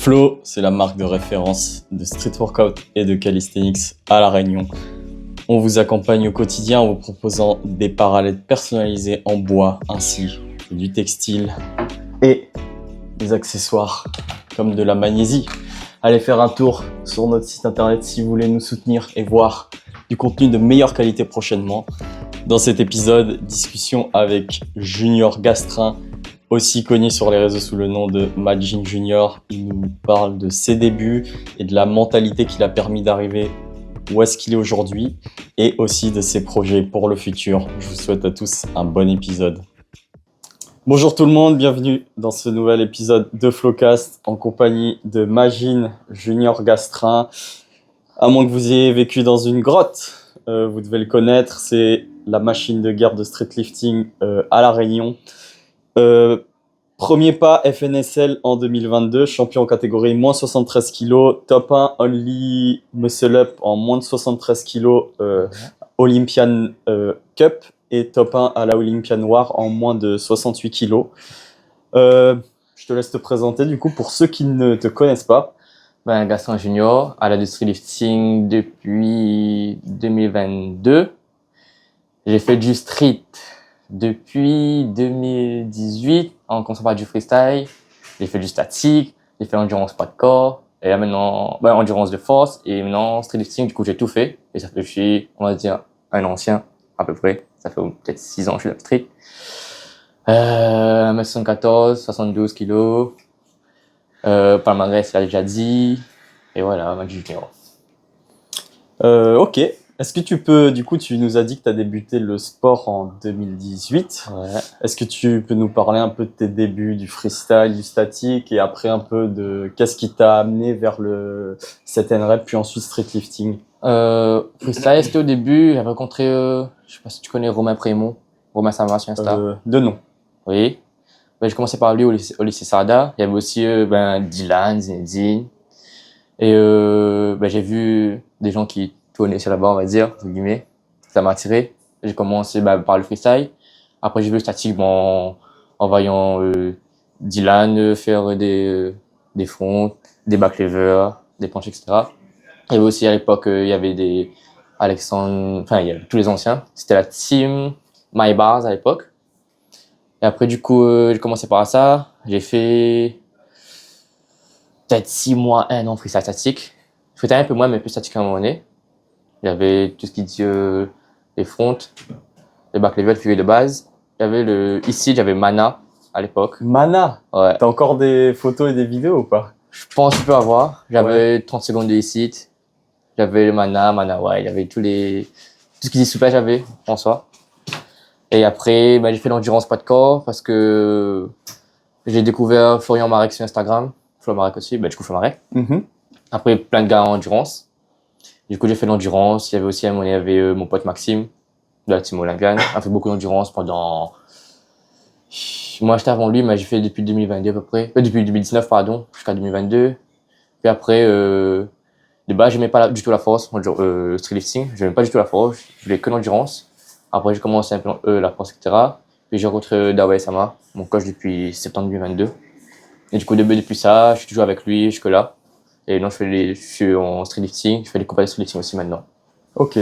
Flow, c'est la marque de référence de street workout et de calisthenics à La Réunion. On vous accompagne au quotidien en vous proposant des parallèles personnalisés en bois ainsi que du textile et des accessoires comme de la magnésie. Allez faire un tour sur notre site internet si vous voulez nous soutenir et voir du contenu de meilleure qualité prochainement. Dans cet épisode, discussion avec Junior Gastrin, aussi connu sur les réseaux sous le nom de Majin Junior. Il nous parle de ses débuts et de la mentalité qui l'a permis d'arriver où est-ce qu'il est aujourd'hui et aussi de ses projets pour le futur. Je vous souhaite à tous un bon épisode. Bonjour tout le monde, bienvenue dans ce nouvel épisode de Flowcast en compagnie de Majin Junior Gastrin. À moins que vous ayez vécu dans une grotte, vous devez le connaître, c'est la machine de guerre de streetlifting à La Réunion. Premier pas FNSL en 2022, champion en catégorie moins 73 kg, top 1 Only Muscle Up en moins de 73 kg Olympian Cup et top 1 à la Olympian War en moins de 68 kg. Je te laisse te présenter du coup pour ceux qui ne te connaissent pas. Gastrin Junior, à la streetlifting depuis 2022. J'ai fait du street depuis 2018 en commençant par du freestyle. J'ai fait du statique, j'ai fait endurance pas de corps, et là maintenant, endurance de force, et maintenant streetlifting, du coup j'ai tout fait. Et ça fait que je suis, on va dire, un ancien à peu près. Ça fait peut-être 6 ans que je suis dans le street. 1m74, 72 kilos. Palmarès, il a déjà dit. Et voilà, Majin Junior. Ok. Est-ce que tu peux, du coup, tu nous as dit que tu as débuté le sport en 2018. Ouais. Est-ce que tu peux nous parler un peu de tes débuts, du freestyle, du statique, et après un peu de qu'est-ce qui t'a amené vers le 7N-Rep, puis ensuite streetlifting? Freestyle, c'était au début, j'avais rencontré, je sais pas si tu connais Romain Prémont, Romain Samar sur Insta. De nom. Oui. J'ai commencé par lui au lycée Sarda. Il y avait aussi Dylan, Zinedine. Et j'ai vu des gens qui tournaient sur là-bas, on va dire, entre guillemets. Ça m'a attiré. J'ai commencé par le freestyle. Après, j'ai vu le statique en voyant Dylan faire des fronts, des back levers, des planches, etc. Il y avait aussi à l'époque, il y avait des Alexandre, il y avait tous les anciens. C'était la team My Bars à l'époque. Et après, du coup, j'ai commencé par ça. J'ai fait peut-être 6 mois, 1 an freestyle statique. Je faisais un peu moins, mais plus statique à un moment donné. J'avais tout ce qui dit les fronts, les back level, pivot de base. Ici, j'avais Mana à l'époque. Mana? Ouais. T'as encore des photos et des vidéos ou pas? Je pense que tu peux avoir. J'avais 30 secondes de ici. J'avais le Mana, ouais. J'avais tout ce qui dit souplesse, j'avais, en soi. Et après, j'ai fait l'endurance pas de corps parce que j'ai découvert Florian Marek sur Instagram. Florian Marek aussi, du coup, Florian Marek. Mm-hmm. Après, plein de gars en endurance. Du coup, j'ai fait l'endurance. Il y avait aussi, mon pote Maxime de la team Olympian. On a fait beaucoup d'endurance pendant. Moi, j'étais avant lui, mais j'ai fait depuis 2022 à peu près. Depuis 2019, pardon, jusqu'à 2022. Puis après, de base, j'aimais pas du tout la force, streetlifting. J'aimais pas du tout la force. Je voulais que l'endurance. Après, j'ai commencé un peu la force, etc. Puis j'ai rencontré Dawei Sama, mon coach depuis septembre 2022. Et du coup, depuis ça, je suis toujours avec lui jusque-là. Et non, je suis en streetlifting, je fais des compagnies de streetlifting aussi maintenant. Ok.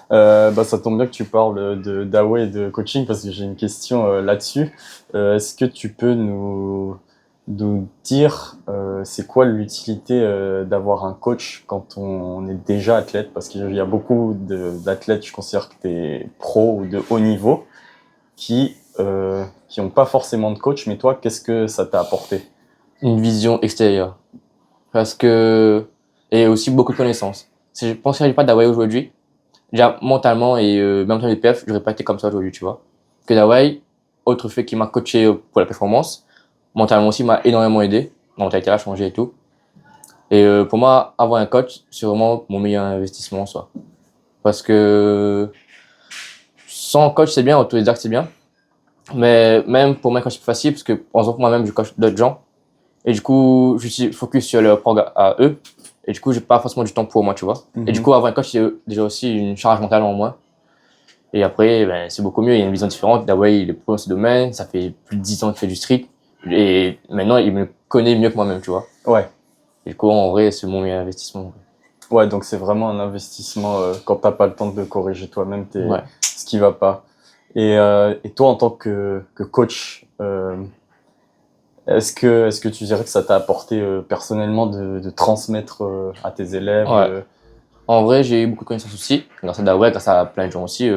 Ça tombe bien que tu parles de Dawei et de coaching parce que j'ai une question là-dessus. Est-ce que tu peux nous dire c'est quoi l'utilité d'avoir un coach quand on est déjà athlète? Parce qu'il y a beaucoup d'athlètes, je considère que tu es pro ou de haut niveau, qui n'ont pas forcément de coach, mais toi, qu'est-ce que ça t'a apporté? Une vision extérieure. Et aussi beaucoup de connaissances. Si je pense que je n'avais pas Dawei aujourd'hui, déjà mentalement et même en termes de PF, j'aurais pas été comme ça aujourd'hui, tu vois. Que Dawei, autre fait qui m'a coaché pour la performance, mentalement aussi m'a énormément aidé. Ma mentalité a changé et tout. Et pour moi, avoir un coach, c'est vraiment mon meilleur investissement en soi. Parce que sans coach, c'est bien, autodidacte, c'est bien. Mais même pour moi, quand c'est plus facile, parce que par exemple, moi-même, je coach d'autres gens. Et du coup, je suis focus sur leur programme à eux. Et du coup, j'ai pas forcément du temps pour moi, tu vois. Mm-hmm. Et du coup, avoir un coach, c'est déjà aussi une charge mentale en moins. Et après, c'est beaucoup mieux. Il y a une vision différente. Dawei, il est pro dans ce domaine. Ça fait plus de 10 ans qu'il fait du street. Et maintenant, il me connaît mieux que moi-même, tu vois. Ouais. Et du coup, en vrai, c'est mon meilleur investissement. Ouais, donc c'est vraiment un investissement quand t'as pas le temps de corriger toi-même Ouais. ce qui va pas. Et toi, en tant que coach, est-ce que tu dirais que ça t'a apporté personnellement de transmettre à tes élèves Ouais. En vrai, j'ai eu beaucoup de connaissances aussi, grâce à Dawei, grâce à plein de gens aussi.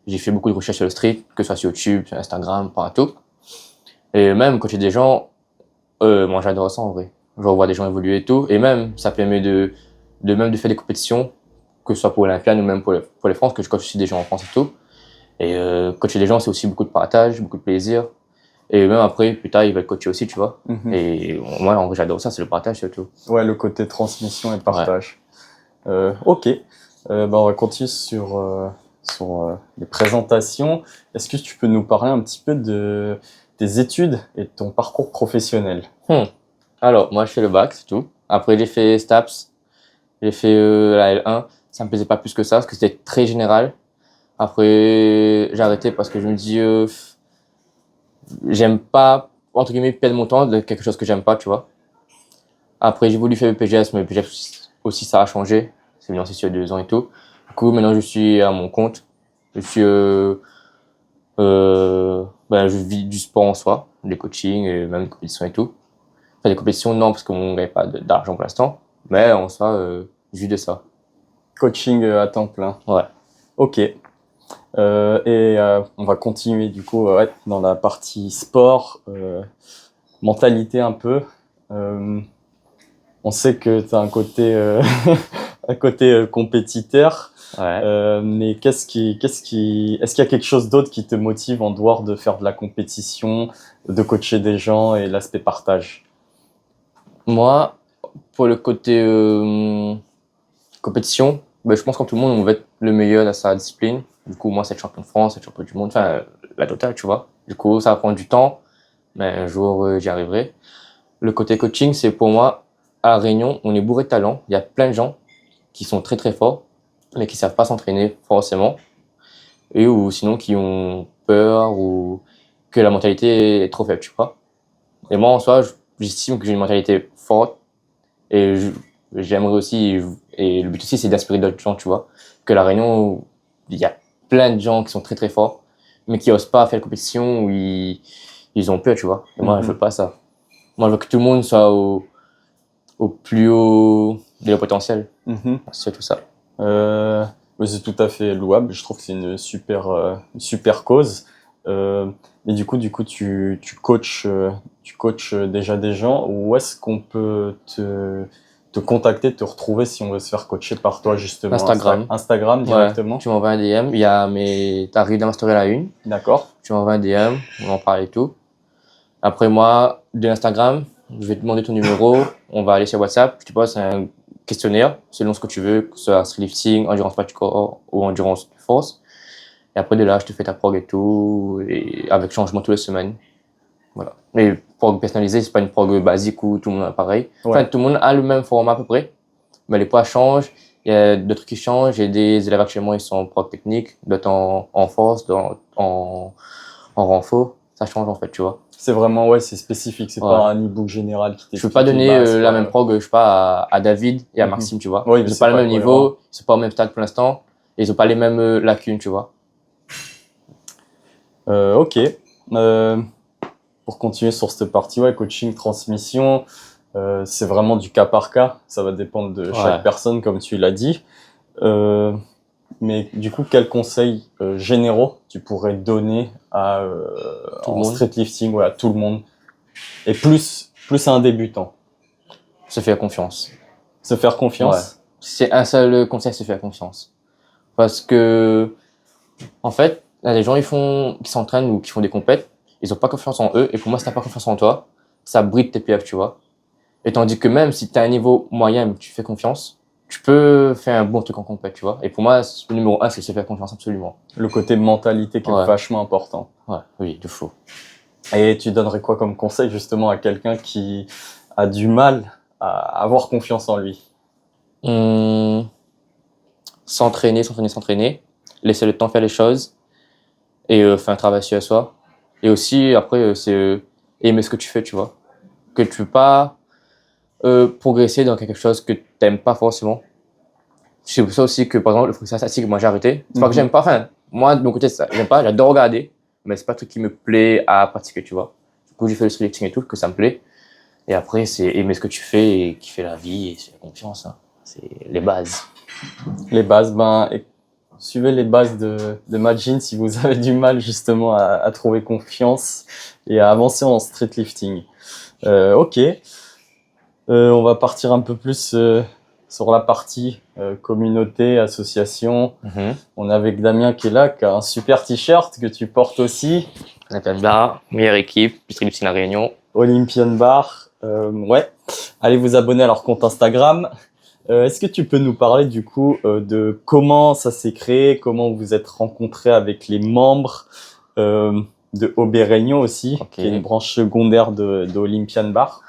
J'ai fait beaucoup de recherches sur le street, que ce soit sur YouTube, sur Instagram, partout. Et même coacher des gens, moi j'adore ça en vrai. Je vois des gens évoluer et tout. Et même, ça permet même de faire des compétitions, que ce soit pour Olympiade ou même pour les France, que je coach aussi des gens en France et tout. Et coacher des gens, c'est aussi beaucoup de partage, beaucoup de plaisir. Et même après, plus tard, ils veulent coacher aussi, tu vois. Et moi, en vrai, j'adore ça, c'est le partage surtout. Ouais, le côté transmission et partage. Ok. On va continuer sur les présentations. Est-ce que tu peux nous parler un petit peu de tes études et de ton parcours professionnel? Alors, moi, je fais le bac, c'est tout. Après, j'ai fait STAPS, j'ai fait la L1. Ça me plaisait pas plus que ça, parce que c'était très général. Après, j'ai arrêté parce que je me dis, j'aime pas, entre guillemets, perdre mon temps de quelque chose que j'aime pas, tu vois. Après, j'ai voulu faire le PGS, mais le PGS aussi, ça a changé. C'est venu aussi sur 2 ans et tout. Du coup, maintenant, je suis à mon compte. Je suis, je vis du sport en soi, des coachings, et même des compétitions et tout. Enfin, des compétitions, non, parce qu'on ne gagne pas d'argent pour l'instant. Mais en soi, je vis de ça. Coaching à temps plein. Ouais. Ok. On va continuer du coup dans la partie sport, mentalité un peu. On sait que tu as un côté, un côté compétiteur, Ouais. mais est-ce qu'il y a quelque chose d'autre qui te motive en dehors de faire de la compétition, de coacher des gens et l'aspect partage? Moi, pour le côté compétition, je pense qu'en tout le monde, on veut être le meilleur dans sa discipline. Du coup, moi, c'est être champion de France, être champion du monde, enfin, la totale, tu vois. Du coup, ça va prendre du temps, mais un jour, j'y arriverai. Le côté coaching, c'est pour moi, à La Réunion, on est bourré de talent. Il y a plein de gens qui sont très très forts, mais qui savent pas s'entraîner forcément, et ou sinon qui ont peur ou que la mentalité est trop faible, tu vois. Et moi, en soi, j'estime que j'ai une mentalité forte et j'aimerais aussi, et le but aussi, c'est d'inspirer d'autres gens, tu vois. Que La Réunion, il y a plein de gens qui sont très très forts, mais qui osent pas faire la compétition ou ils ont peur, tu vois. Et moi, je veux pas ça. Moi, je veux que tout le monde soit au plus haut de leur potentiel. C'est tout ça. Ouais, c'est tout à fait louable. Je trouve que c'est une super cause. Mais du coup, tu coaches déjà des gens. Où est-ce qu'on peut te contacter, te retrouver si on veut se faire coacher par toi, justement? Instagram. Instagram directement? Ouais, tu m'envoies un DM. Il y a t'arrives dans ma story à la une. D'accord. Tu m'envoies un DM, on en parle et tout. Après moi, de l'Instagram, je vais te demander ton numéro. On va aller sur WhatsApp. Je te pose un questionnaire selon ce que tu veux, que ce soit streetlifting, endurance poids du corps ou endurance de force. Et après de là, je te fais ta prog et tout, et avec changement toutes les semaines. Voilà. Mais prog personnalisé, c'est pas une prog basique où tout le monde est pareil. Ouais. Enfin, tout le monde a le même format à peu près, mais les poids changent. Il y a d'autres qui changent. J'ai des élèves actuellement, ils sont en prog technique, d'autres en force, en renfort. Ça change en fait, tu vois. C'est vraiment, ouais, c'est spécifique. C'est pas un e-book général qui t'explique. Je peux pas donner la même prog, je sais pas, à David et à Maxime, tu vois. Oui, ils ont pas le même niveau, ils sont pas au même stade pour l'instant, et ils ont pas les mêmes lacunes, tu vois. Ok. Pour continuer sur cette partie, ouais, coaching, transmission, c'est vraiment du cas par cas. Ça va dépendre de chaque personne, comme tu l'as dit. Mais du coup, quels conseils généraux tu pourrais donner en streetlifting, à tout le monde, et plus à un débutant? Se faire confiance. Se faire confiance? Ouais. C'est un seul conseil, se faire confiance. Parce que, en fait, il y a des gens qui s'entraînent ou qui font des compètes, ils ont pas confiance en eux, et pour moi, si t'as pas confiance en toi, ça bride tes PF, tu vois. Et tandis que même si t'as un niveau moyen, mais que tu fais confiance, tu peux faire un bon truc en compète, tu vois. Et pour moi, le numéro 1, c'est se faire confiance absolument. Le côté mentalité qui est vachement important. Ouais, oui, de fou. Et tu donnerais quoi comme conseil justement à quelqu'un qui a du mal à avoir confiance en lui? S'entraîner, laisser le temps faire les choses et faire un travail sur soi. Et aussi, après, c'est aimer ce que tu fais, tu vois. Que tu veux pas progresser dans quelque chose que t'aimes pas forcément. C'est pour ça aussi que, par exemple, le freestyle statique, moi j'ai arrêté. C'est pas que j'aime pas, enfin, moi de mon côté, ça, j'aime pas, j'adore regarder, mais c'est pas un truc qui me plaît à pratiquer, tu vois. Du coup, j'ai fait le streetlifting et tout, que ça me plaît. Et après, c'est aimer ce que tu fais et kiffer la vie et c'est la confiance, hein. C'est les bases. Les bases, suivez les bases de Majin si vous avez du mal justement à trouver confiance et à avancer en streetlifting. Ok. On va partir un peu plus sur la partie communauté, association. On est avec Damien qui est là, qui a un super t-shirt que tu portes aussi. Olympian Bar, meilleure équipe, streetlifting à La Réunion. Olympian Bar. Ouais. Allez vous abonner à leur compte Instagram. Est-ce que tu peux nous parler du coup de comment ça s'est créé, comment vous êtes rencontrés avec les membres de OB Réunion aussi, qui est une branche secondaire de Olympian Bar?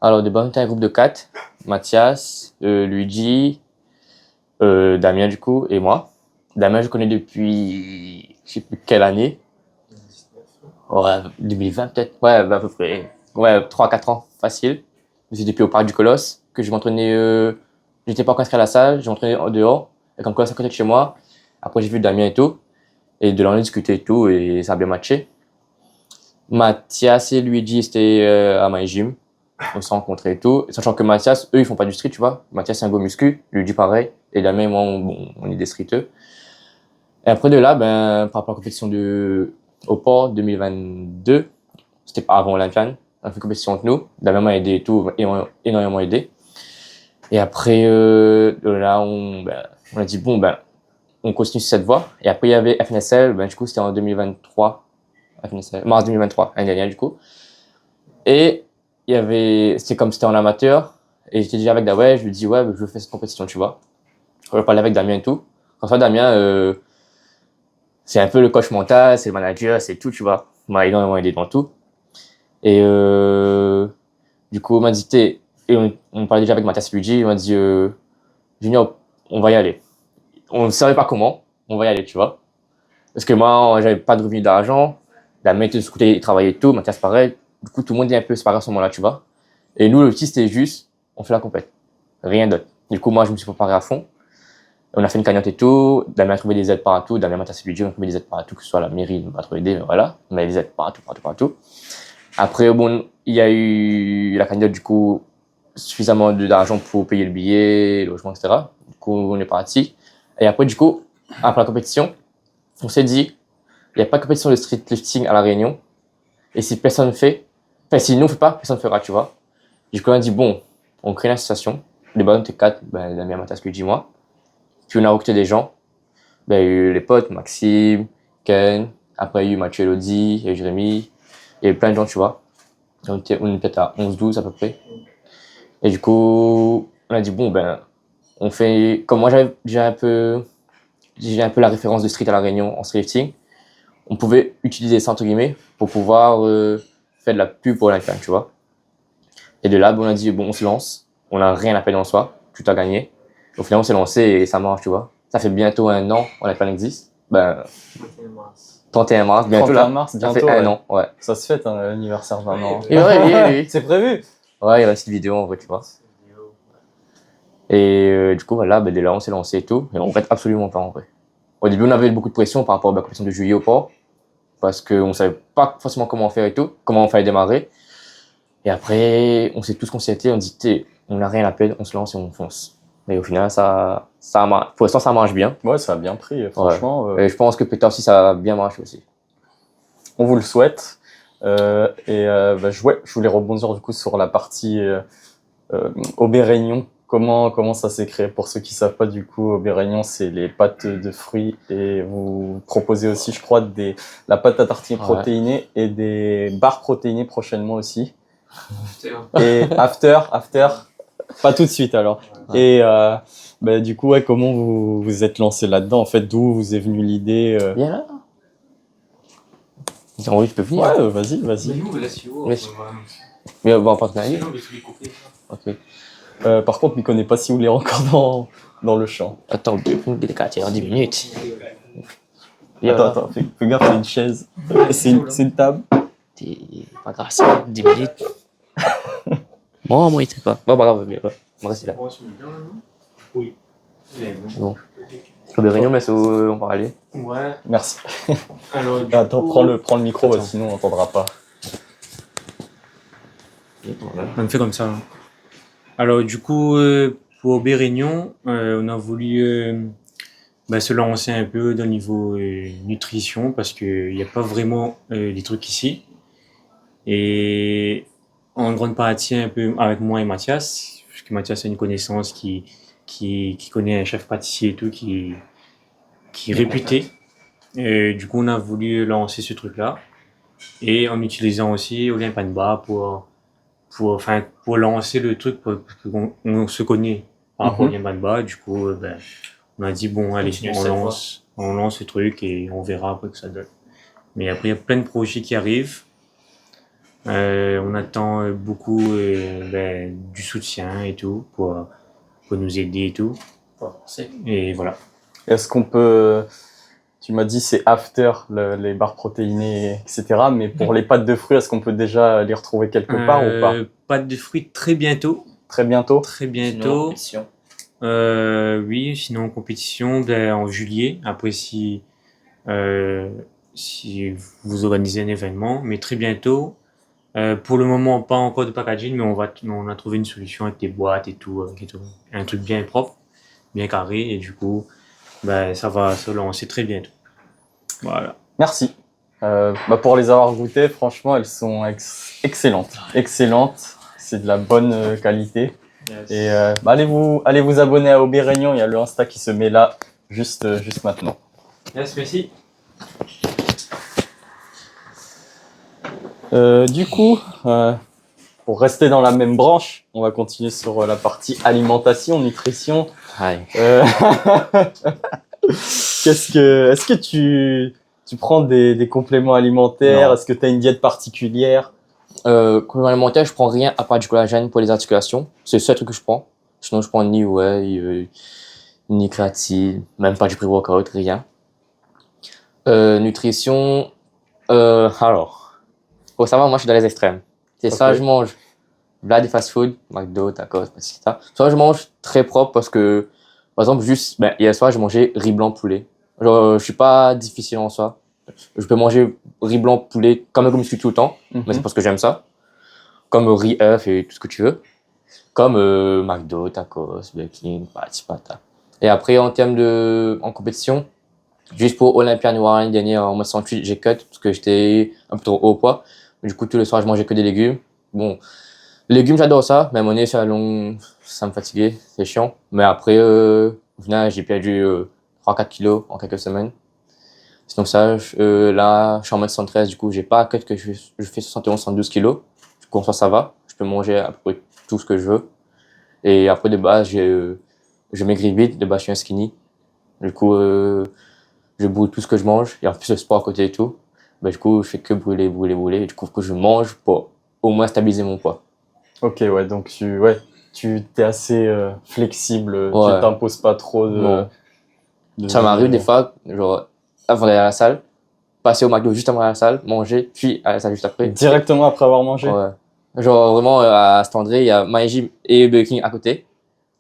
Alors, de base, on était un groupe de 4. Mathias, Luigi, Damien du coup, et moi. Damien, je connais depuis, je sais plus quelle année. Ouais, 2020 peut-être. Ouais, à peu près. Ouais, 3-4 ans, facile. C'est depuis au Parc du Colosse que je m'entraînais. J'étais pas encore inscrit à la salle, je m'entraînais dehors. Et comme quoi, ça à côté de chez moi. Après, j'ai vu Damien et tout. Et de là, on a discuté et tout, et ça a bien matché. Mathias et Luigi, c'était à My Gym. On s'est rencontrés et tout. Sachant que Mathias, eux, ils font pas du street, tu vois. Mathias, c'est un go muscu. Luigi, pareil. Et Damien et moi, on est des streeteux. Et après de là, par rapport à la compétition au port 2022, c'était pas avant Olympian, on a fait une compétition entre nous. Damien m'a aidé et tout, et on énormément aidé. Et après, de là, on a dit, on continue sur cette voie. Et après, il y avait FNSL, du coup, c'était en 2023. FNSL, mars 2023, l'année dernière, du coup. Et c'était comme c'était en amateur. Et j'étais déjà avec Dawei, je lui dis, ouais, je veux faire cette compétition, tu vois. Je parlais avec Damien et tout. Comme ça, Damien, c'est un peu le coach mental, c'est le manager, c'est tout, tu vois. Il m'a énormément aidé dans tout. Et du coup, on m'a dit, et on parlait déjà avec Mathias Luigi, il m'a dit, Junior, on va y aller. On ne savait pas comment, on va y aller, tu vois. Parce que moi, j'avais pas de revenus d'argent, Damien était de ce côté, il travaillait et tout, Mathias pareil. Du coup, tout le monde est un peu séparé à ce moment-là, tu vois. Et nous, le petit, c'était juste, on fait la compète. Rien d'autre. Du coup, moi, je me suis préparé à fond. On a fait une cagnotte et tout. Damien a trouvé des aides partout. Damien Mathias Luigi, on a trouvé des aides partout, que ce soit la mairie, il m'a trouvé des, mais voilà. On a des aides partout. Après, il y a eu la cagnotte, du coup, suffisamment d'argent pour payer le billet, le logement, etc. Du coup, on est parti. Et après, du coup, après la compétition, on s'est dit, il n'y a pas de compétition de streetlifting à La Réunion. Et si personne ne fait, si nous on fait pas, personne ne fera, tu vois. Du coup, on a dit, on crée une association. Les bonnes, t'es 4, Damien Mathias Luigi, moi. Puis on a recruté des gens. Il y a eu les potes, Maxime, Ken, après il y a eu Mathieu Elodie, il y a eu Jérémy, il y a eu plein de gens, tu vois. On était peut-être à 11-12 à peu près. Et du coup, on a dit, on fait, comme moi j'ai un peu la référence de street à La Réunion en streetlifting, on pouvait utiliser ça entre guillemets pour pouvoir faire de la pub pour Olympian, tu vois. Et de là, on a dit, on se lance, on n'a rien à perdre en soi, tout a gagné. Au final, on s'est lancé et ça marche, tu vois. Ça fait bientôt 1 an, Olympian existe. 31 mars, bientôt 31 là. mars, Ça bientôt, fait 1 an, ouais. Ça se fête, hein, l'anniversaire d'un an. Oui. C'est prévu. Ouais, il y a une petite vidéo en vrai, tu vois. Et du coup, voilà, dès là, on s'est lancé et tout. Et on regrette absolument pas en vrai. Au début, on avait beaucoup de pression par rapport à la compétition de juillet au port. Parce qu'on savait pas forcément comment faire et tout, comment on fallait démarrer. Et après, on s'est tous concertés, on dit, on n'a rien à perdre, on se lance et on fonce. Et au final, pour l'instant, ça marche bien. Ouais, ça a bien pris, franchement. Ouais. Et je pense que peut-être aussi, ça va bien marcher aussi. On vous le souhaite. Je voulais rebondir du coup sur la partie OB Réunion. Comment ça s'est créé? Pour ceux qui savent pas, du coup, OB Réunion, c'est les pâtes de fruits et vous proposez aussi, je crois, la pâte à tartiner protéinée et des barres protéinées prochainement aussi. Et after, pas tout de suite alors. Ouais. Et du coup, comment vous êtes lancé là-dedans? En fait, d'où vous est venue l'idée? Viens là. Oui, je peux venir. Ouais, vas-y. Mais on va en partenariat. Ok. Par contre, il connaît pas si vous est encore dans le champ. Attends, on est en 10 minutes. Attends, fais gaffe, c'est une chaise. C'est une table. C'est pas grave, c'est 10 minutes. Bon, moi, il était pas. Bon, bravo, mais ouais. On va rester là. Oui. Bon. Sur des réunions, mais on va aller. Ouais. Merci. Alors, Attends, prends le micro, sinon on n'entendra pas. On fait comme ça. Hein. Alors, du coup, pour Bérignon, on a voulu se lancer un peu dans le niveau nutrition parce qu'il n'y a pas vraiment des trucs ici. Et en grande partie, un peu avec moi et Mathias, parce que Mathias a une connaissance qui connaît un chef pâtissier et tout, qui est réputé. Et du coup, on a voulu lancer ce truc-là. Et en utilisant aussi Olympia pour lancer le truc, parce qu'on se connaît par rapport à Olympia. Du coup, on a dit, bon, allez, on lance ce truc et on verra après que ça donne. Mais après, il y a plein de projets qui arrivent. On attend beaucoup du soutien et tout pour nous aider et tout. Et voilà. Est-ce qu'on peut... Tu m'as dit c'est after les barres protéinées, etc. Mais pour les pâtes de fruits, est-ce qu'on peut déjà les retrouver quelque part ou pas? Pâtes de fruits très bientôt. Très bientôt? Très bientôt. Sinon, Oui, sinon en compétition en juillet. Après si vous organisez un événement, mais très bientôt. Pour le moment, pas encore de packaging, mais on a trouvé une solution avec des boîtes et tout, un truc bien propre, bien carré, et du coup, ça va se lancer très bientôt. Voilà. Merci. Pour les avoir goûtées, franchement, elles sont excellentes. Excellentes. C'est de la bonne qualité. Yes. Et allez vous abonner à OB Réunion. Il y a le Insta qui se met là juste maintenant. Yes, merci. Du coup, pour rester dans la même branche, on va continuer sur la partie alimentation, nutrition. Est-ce que tu prends des compléments alimentaires? Non. Est-ce que tu as une diète particulière? Complément alimentaire, je prends rien à part du collagène pour les articulations. C'est le seul truc que je prends. Sinon, je prends ni whey, ni créatine, même pas du pré-workout, rien. Nutrition, alors, faut savoir, moi je suis dans les extrêmes. C'est ça, je mange des fast-food, McDo, tacos, etc. Soit je mange très propre parce que, par exemple, hier soir, j'ai mangé riz blanc poulet. Genre, je suis pas difficile en soi. Je peux manger riz blanc poulet comme je suis tout le temps, mais c'est parce que j'aime ça. Comme riz œuf et tout ce que tu veux. Comme McDo, tacos, Burger King, pata. Et après, en compétition, juste pour Olympia New l'année dernière, en 68, j'ai cut parce que j'étais un peu trop haut au poids. Du coup, tous les soirs, je mangeais que des légumes. Bon, les légumes, j'adore ça, mais à mon nez, ça me fatiguait, c'est chiant. Mais après, au final, j'ai perdu 3-4 kilos en quelques semaines. Donc ça, là, je suis en mode 113, du coup, j'ai pas cut que je fais 71-112 kilos. Du coup, en soi, ça va. Je peux manger à peu près tout ce que je veux. Et après, de base, je maigris vite. De base, je suis un skinny. Du coup, je brûle tout ce que je mange. Et en plus, le sport à côté et tout. Du coup, je fais que brûler. Et du coup, que je mange pour au moins stabiliser mon poids. Ok, ouais, donc tu t'es assez flexible. Ouais. Tu t'imposes pas trop Ça m'arrive des fois, genre, avant d'aller à la salle, passer au McDo juste avant à la salle, manger, puis à la salle juste après. Directement après avoir mangé? Ouais. Genre, vraiment, à cet André, il y a My Gym et Burger King à côté.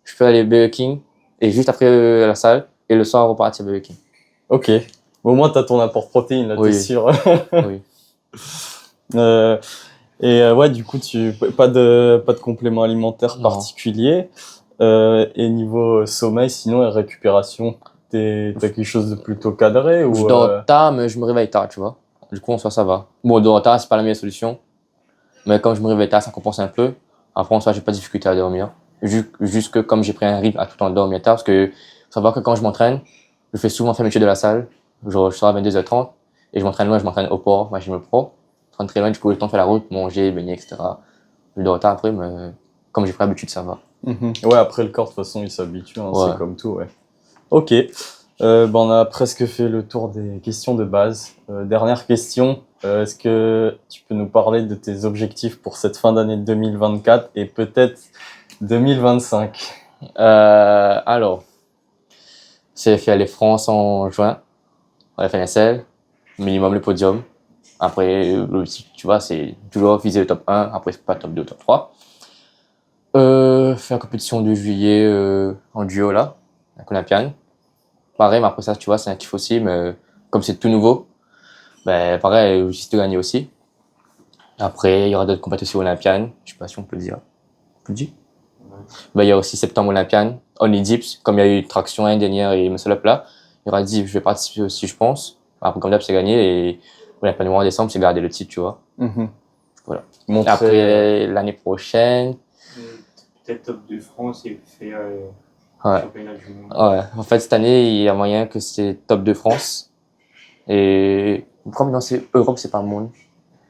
Je peux aller Burger King et juste après à la salle, et le soir, repartir à Burger King. Ok. Au moins, t'as ton apport protéine, là, t'es sûr. Oui. Ouais, du coup, pas de complément alimentaire particulier. Et niveau sommeil, sinon, et récupération, t'as quelque chose de plutôt cadré ou Je dors tard, mais je me réveille tard, tu vois. Du coup, en soi, ça va. Bon, dormir tard, c'est pas la meilleure solution. Mais quand je me réveille tard, ça compense un peu. Après, en soi, j'ai pas de difficulté à dormir. Juste que comme j'ai pris un rythme à tout le temps dormir tard, parce que faut savoir que quand je m'entraîne, je fais souvent fermeture de la salle. Genre, je sors à 22h30 et je m'entraîne loin, je m'entraîne au port, machine pro. Je m'entraîne très loin, du coup, j'ai le temps de faire la route, manger, baigner, etc. Je dors tard après, mais comme j'ai pris l'habitude, ça va. Ouais, après le corps, de toute façon, il s'habitue, hein, Ouais. c'est comme tout, ouais. Ok. On a presque fait le tour des questions de base. Dernière question. Est-ce que tu peux nous parler de tes objectifs pour cette fin d'année 2024 et peut-être 2025? Alors, c'est faire les France en juin, on a fait l'NSL, minimum le podium. Après, l'objectif, tu vois, c'est toujours viser le top 1, après c'est pas top 2, top 3. Fait la compétition de juillet en duo là, avec Olympiane. Pareil, mais après ça, tu vois, c'est un kiff aussi, mais comme c'est tout nouveau, ben pareil, juste de gagner aussi. Après, il y aura d'autres compétitions olympiennes, je sais pas si on peut le dire. On peut le dire? Ben, il y a aussi septembre olympienne, Only Dips, comme il y a eu traction l'année dernière et muscle up là, il y aura Dips, je vais participer aussi, je pense. Après, comme d'hab, c'est gagné et Olympienne en décembre, c'est garder le titre, tu vois. Voilà. Et après, l'année prochaine, Peut-être top de France et faire ouais. championnat du monde. Ouais, en fait, cette année, il y a moyen que c'est top de France. Et comme dans Europe, c'est pas monde.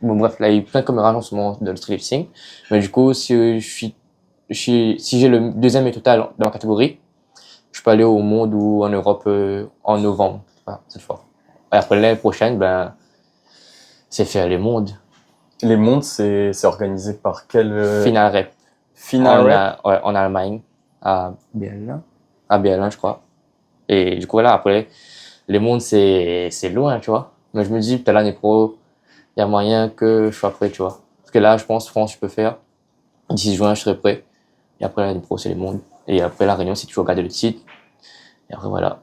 Bon, bref, là, il y a eu plein de caméras en ce moment de streetlifting. Mais du coup, si j'ai le deuxième et total dans ma catégorie, je peux aller au monde ou en Europe en novembre, cette fois. Et après, l'année prochaine, ben, c'est faire les mondes. Les mondes, c'est organisé par quel... Final rep. Ouais, en Allemagne, à Berlin. À Berlin, je crois. Et du coup, voilà, après, les mondes, c'est loin, tu vois. Mais je me dis, peut-être l'année pro, il y a moyen que je sois prêt, tu vois. Parce que là, je pense, France, je peux faire. D'ici juin, je serai prêt. Et après, l'année pro, c'est les mondes. Et après, la Réunion, c'est toujours garder le titre. Et après, voilà.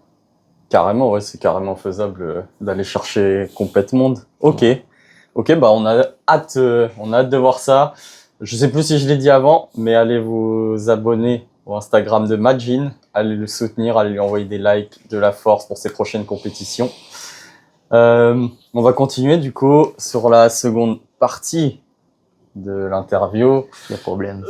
Carrément, ouais, c'est carrément faisable d'aller chercher complètement monde. Ok. Ok, bah on a hâte de voir ça. Je sais plus si je l'ai dit avant, mais allez vous abonner au Instagram de Majin, allez le soutenir, allez lui envoyer des likes, de la force pour ses prochaines compétitions. On va continuer du coup sur la seconde partie de l'interview. Il y a problème.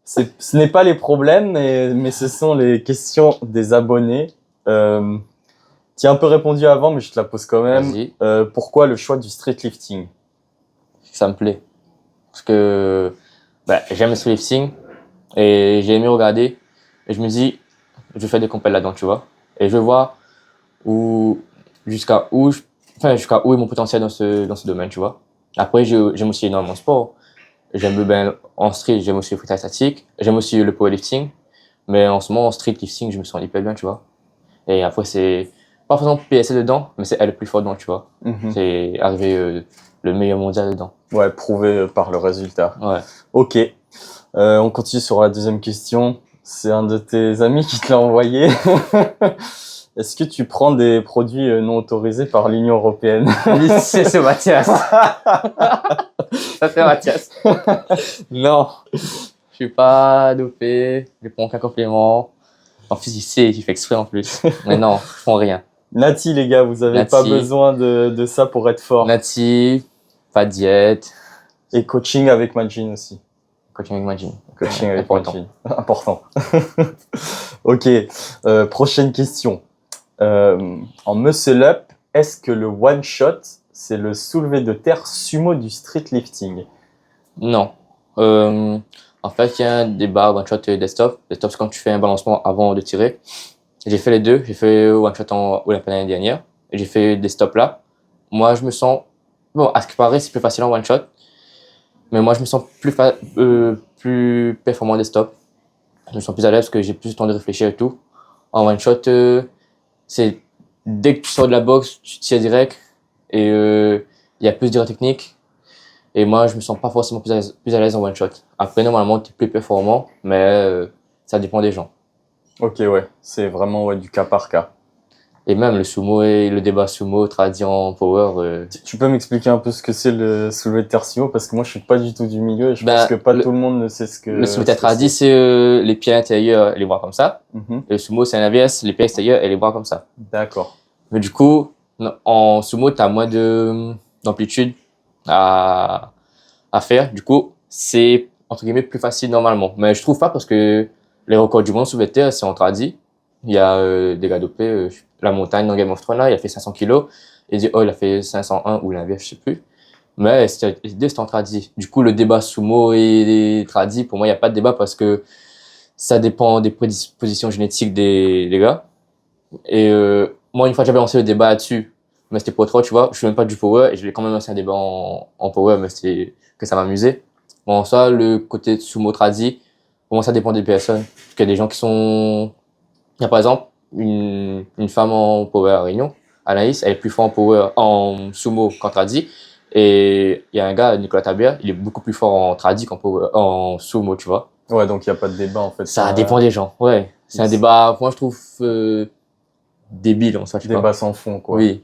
Ce n'est pas les problèmes, mais ce sont les questions des abonnés. Tu as un peu répondu avant, mais je te la pose quand même. Vas-y. Pourquoi le choix du streetlifting? Ça me plaît. Parce que j'aime le streetlifting et j'ai aimé regarder. Et je me dis, je vais faire des compètes là-dedans, tu vois. Et je vais voir jusqu'à où est mon potentiel dans ce domaine, tu vois. Après, j'aime aussi énormément le sport. J'aime bien en street, j'aime aussi le freestyle statique. J'aime aussi le powerlifting. Mais en ce moment, en streetlifting, je me sens hyper bien, tu vois. Et après, c'est pas forcément PSL dedans, mais c'est elle le plus fort dedans, tu vois. C'est arriver le meilleur mondial dedans. Ouais, prouvé par le résultat. Ouais. Ok. On continue sur la deuxième question. C'est un de tes amis qui te l'a envoyé. Est-ce que tu prends des produits non autorisés par l'Union européenne? C'est Mathias. Ça fait Mathias. Non, je suis pas dopé, je prends aucun complément. En plus, il sait, il fait exprès en plus. Mais non, je prends rien. Nati, les gars, vous avez pas besoin de ça pour être fort. Nati, pas de diète. Et coaching avec Majin aussi. Coaching avec Majin. Coaching avec Majin. Important. Ok, prochaine question. En muscle up, est-ce que le one shot, c'est le soulevé de terre sumo du streetlifting? Non. En fait, il y a un débat one shot et desktop. Desktop, c'est quand tu fais un balancement avant de tirer. J'ai fait les deux. J'ai fait one shot en Olympia l'année dernière. Et j'ai fait des stops là. Moi, je me sens... Bon, à ce qui paraît, c'est plus facile en one shot. Mais moi, je me sens plus performant des stops. Je me sens plus à l'aise parce que j'ai plus le temps de réfléchir et tout. En one shot, c'est dès que tu sors de la boxe, tu tires direct. Et il y a plus de technique. Et moi, je me sens pas forcément plus à l'aise en one shot. Après, normalement, tu es plus performant, mais ça dépend des gens. Ok, ouais. C'est vraiment du cas par cas. Et même le sumo et le débat sumo tradit en power. Tu peux m'expliquer un peu ce que c'est le soulevé de terre sumo? Parce que moi, je suis pas du tout du milieu et je pense que pas tout le monde ne sait ce que... Le soulevé de terre tradit, c'est les pieds intérieurs et les bras comme ça. Et le sumo, c'est l'inverse, les pieds extérieurs et les bras comme ça. D'accord. Mais du coup, en sumo, tu as moins d'amplitude à faire. Du coup, c'est entre guillemets plus facile normalement. Mais je trouve pas parce que les records du monde soulevé de terre, c'est en tradit. Il y a des gars dopés, la montagne dans Game of Thrones là, il a fait 500 kilos. Il dit il a fait 501 ou l'inverse, je sais plus. Mais l'idée c'était en tradit. Du coup, le débat sumo et tradit, pour moi, il n'y a pas de débat parce que ça dépend des prédispositions génétiques des gars. Et moi, une fois j'avais lancé le débat là-dessus, mais c'était pas trop, tu vois. Je suis même pas du power et je l'ai quand même lancé un débat en power, mais c'était que ça m'amusait. Bon, ça, le côté sumo tradit, pour moi, ça dépend des personnes. Parce qu'il y a des gens qui sont... Il y a par exemple une femme en power à Réunion, Anaïs, elle est plus forte en power, en sumo qu'en tradit. Et il y a un gars, Nicolas Tabert, il est beaucoup plus fort en tradi en sumo, tu vois. Ouais, donc il n'y a pas de débat en fait. Ça dépend des gens, ouais. C'est un débat, moi je trouve débile en soi, tu vois. Débat sans fond, quoi. Oui.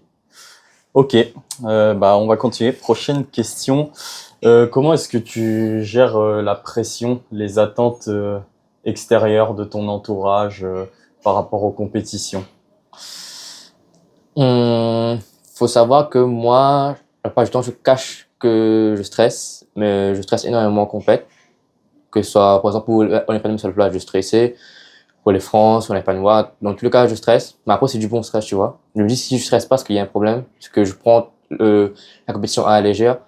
Ok, on va continuer. Prochaine question. Comment est-ce que tu gères la pression, les attentes extérieures de ton entourage par rapport aux compétitions? Faut savoir que moi, la plupart du temps, je cache que je stresse, mais je stresse énormément en compète. Que ce soit, par exemple, pour Olympiade sur le plat, je stressais. Pour les France, Olympiade noire, dans tous les cas, je stresse. Mais après, c'est du bon stress, tu vois. Je me dis, si je stresse pas, c'est qu'il y a un problème. C'est que je prends la compétition à la légère.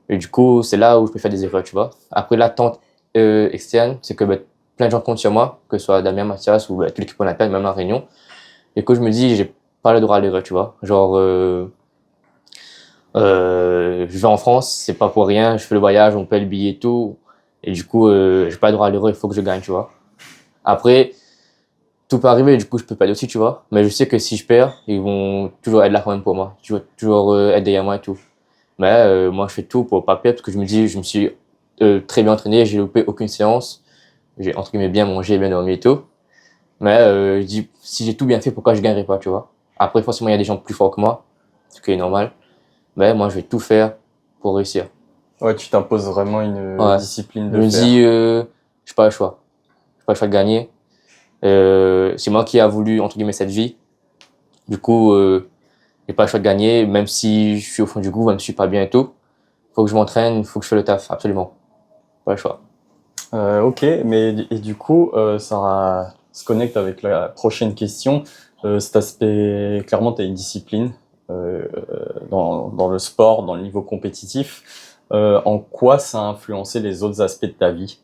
Et du coup, c'est là où je peux faire des erreurs, tu vois. Après, l'attente externe, c'est que plein de gens comptent sur moi, que ce soit Damien, Mathias ou toute l'équipe Olympiade, même en Réunion. Et que je me dis, j'ai pas le droit à l'erreur, tu vois. Genre, je vais en France, c'est pas pour rien, je fais le voyage, on paie le billet et tout. Et du coup, j'ai pas le droit à l'erreur, il faut que je gagne, tu vois. Après, tout peut arriver, du coup, je peux perdre aussi, tu vois. Mais je sais que si je perds, ils vont toujours être là quand même pour moi. Toujours être derrière moi et tout. Mais moi, je fais tout pour pas perdre parce que je me dis, je me suis très bien entraîné, j'ai loupé aucune séance. J'ai, entre guillemets, bien mangé, bien dormi et tout. Mais je dis, si j'ai tout bien fait, pourquoi je gagnerais pas, tu vois. Après, forcément, il y a des gens plus forts que moi, ce qui est normal. Mais moi, je vais tout faire pour réussir. Ouais, tu t'imposes vraiment une Ouais. discipline Je de me fer. dis, j'ai pas le choix. J'ai pas le choix de gagner. C'est moi qui a voulu, entre guillemets, cette vie. Du coup, j'ai pas le choix de gagner, même si je suis au fond du gouffre, même si je suis pas bien et tout. Faut que je m'entraîne, faut que je fasse le taf, absolument. Pas le choix. Ok, et du coup, ça se connecte avec la prochaine question. Cet aspect, clairement, tu as une discipline dans le sport, dans le niveau compétitif. En quoi ça a influencé les autres aspects de ta vie?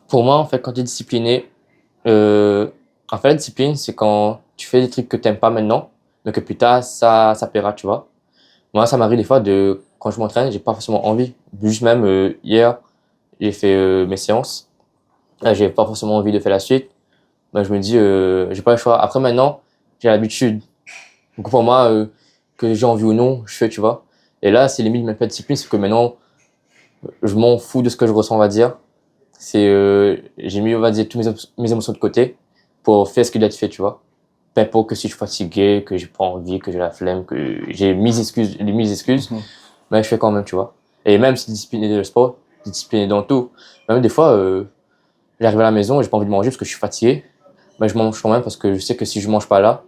Pour moi, en fait, quand tu es discipliné, en fait, la discipline, c'est quand tu fais des trucs que t'aimes pas maintenant, mais que plus tard, ça paiera, tu vois. Moi, ça m'arrive des fois quand je m'entraîne, j'ai pas forcément envie. Juste même, hier, j'ai fait mes séances. Là, j'ai pas forcément envie de faire la suite. Ben, je me dis, j'ai pas le choix. Après, maintenant, j'ai l'habitude. Donc, pour moi, que j'ai envie ou non, je fais, tu vois. Et là, c'est limite même pas de discipline, c'est que maintenant, je m'en fous de ce que je ressens, on va dire. J'ai mis, on va dire, mes émotions de côté pour faire ce qu'il doit être fait, tu vois. Peu importe que si je suis fatigué, que j'ai pas envie, que j'ai la flemme, que j'ai mille excuses, mais je fais quand même, tu vois. Et même si discipliné dans le sport, discipliné dans tout. Même des fois, j'arrive à la maison et j'ai pas envie de manger parce que je suis fatigué, mais je mange quand même parce que je sais que si je mange pas là,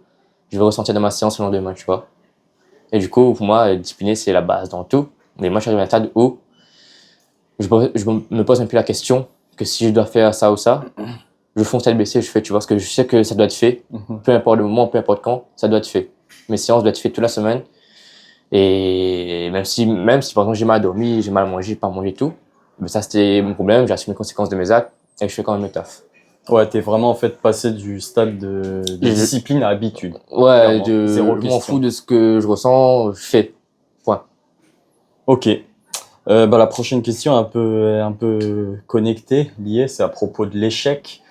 je vais ressentir dans ma séance le lendemain, tu vois. Et du coup, pour moi, discipliné, c'est la base dans tout. Mais moi, je suis arrivé à un stade où me pose même plus la question que si je dois faire ça ou ça, je fonce tête baissée, je fais, tu vois, parce que je sais que ça doit être fait. Peu importe le moment, peu importe quand, ça doit être fait. Mes séances doivent être faites toute la semaine. Et même si par exemple j'ai mal dormi, j'ai mal mangé, pas mangé et tout, mais ça c'était mon problème, j'ai assumé les conséquences de mes actes et je fais quand même le taf. Ouais, t'es vraiment en fait passé du stade de discipline à habitude. Ouais, Clairement. Zéro je m'en question. fous de ce que je ressens, je fais. Point. Ok. La prochaine question un peu connectée, liée, c'est à propos de l'échec.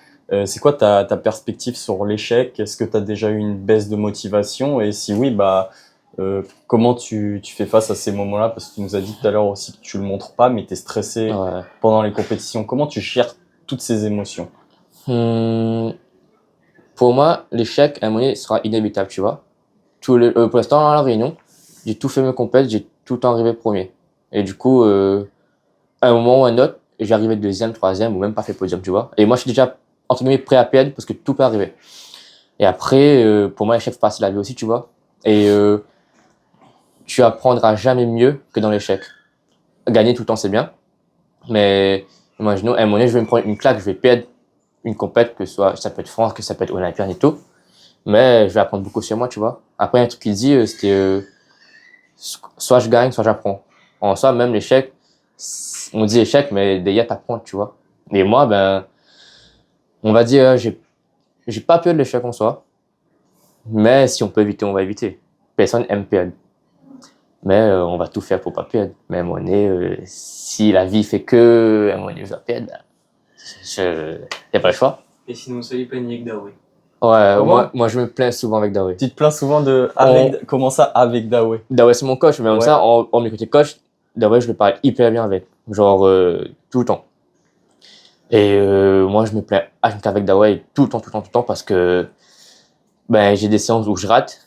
C'est quoi ta perspective sur l'échec? Est-ce que tu as déjà eu une baisse de motivation? Et si oui, comment tu fais face à ces moments-là? Parce que tu nous as dit tout à l'heure aussi que tu le montres pas, mais tu es stressé Ouais. pendant les compétitions. Comment tu gères toutes ces émotions? Pour moi, l'échec, à un moment donné, sera inévitable, tu vois. Pour l'instant, à la Réunion, j'ai tout fait mes compètes, j'ai tout le temps arrivé premier. Et du coup, à un moment ou à un autre, j'arrivais deuxième, troisième, ou même pas fait podium, tu vois. Et moi, je suis déjà, entre guillemets, prêt à perdre parce que tout peut arriver. Et après, pour moi, l'échec fait partie de la vie aussi, tu vois. Et tu apprendras jamais mieux que dans l'échec. Gagner tout le temps, c'est bien. Mais imaginons, à un moment donné, je vais me prendre une claque, je vais perdre une compète, que ce soit, ça peut être France, que ça peut être Olympiade et tout. Mais je vais apprendre beaucoup sur moi, tu vois. Après, un truc qu'il dit, c'était soit je gagne, soit j'apprends. En soi, même l'échec, on dit échec, mais derrière, t'apprends, tu vois. Et moi, on va dire, j'ai pas peur de l'échec en soi. Mais si on peut éviter, on va éviter. Personne aime perdre. Mais on va tout faire pour pas perdre. Mais à un moment donné, si la vie fait que, à un moment donné, je dois perdre, y a pas le choix. Et sinon, ça lui pas une Daoué. Ouais, Comment? moi je me plains souvent avec Dawei. Tu te plains souvent de comment ça avec Dawei? Dawei c'est mon coach, mais même Ouais. ça, en mes côtés coach, Dawei je le parle hyper bien avec. Genre tout le temps. Et moi je me plains avec Dawei tout le temps, tout le temps, tout le temps parce que ben, j'ai des séances où je rate.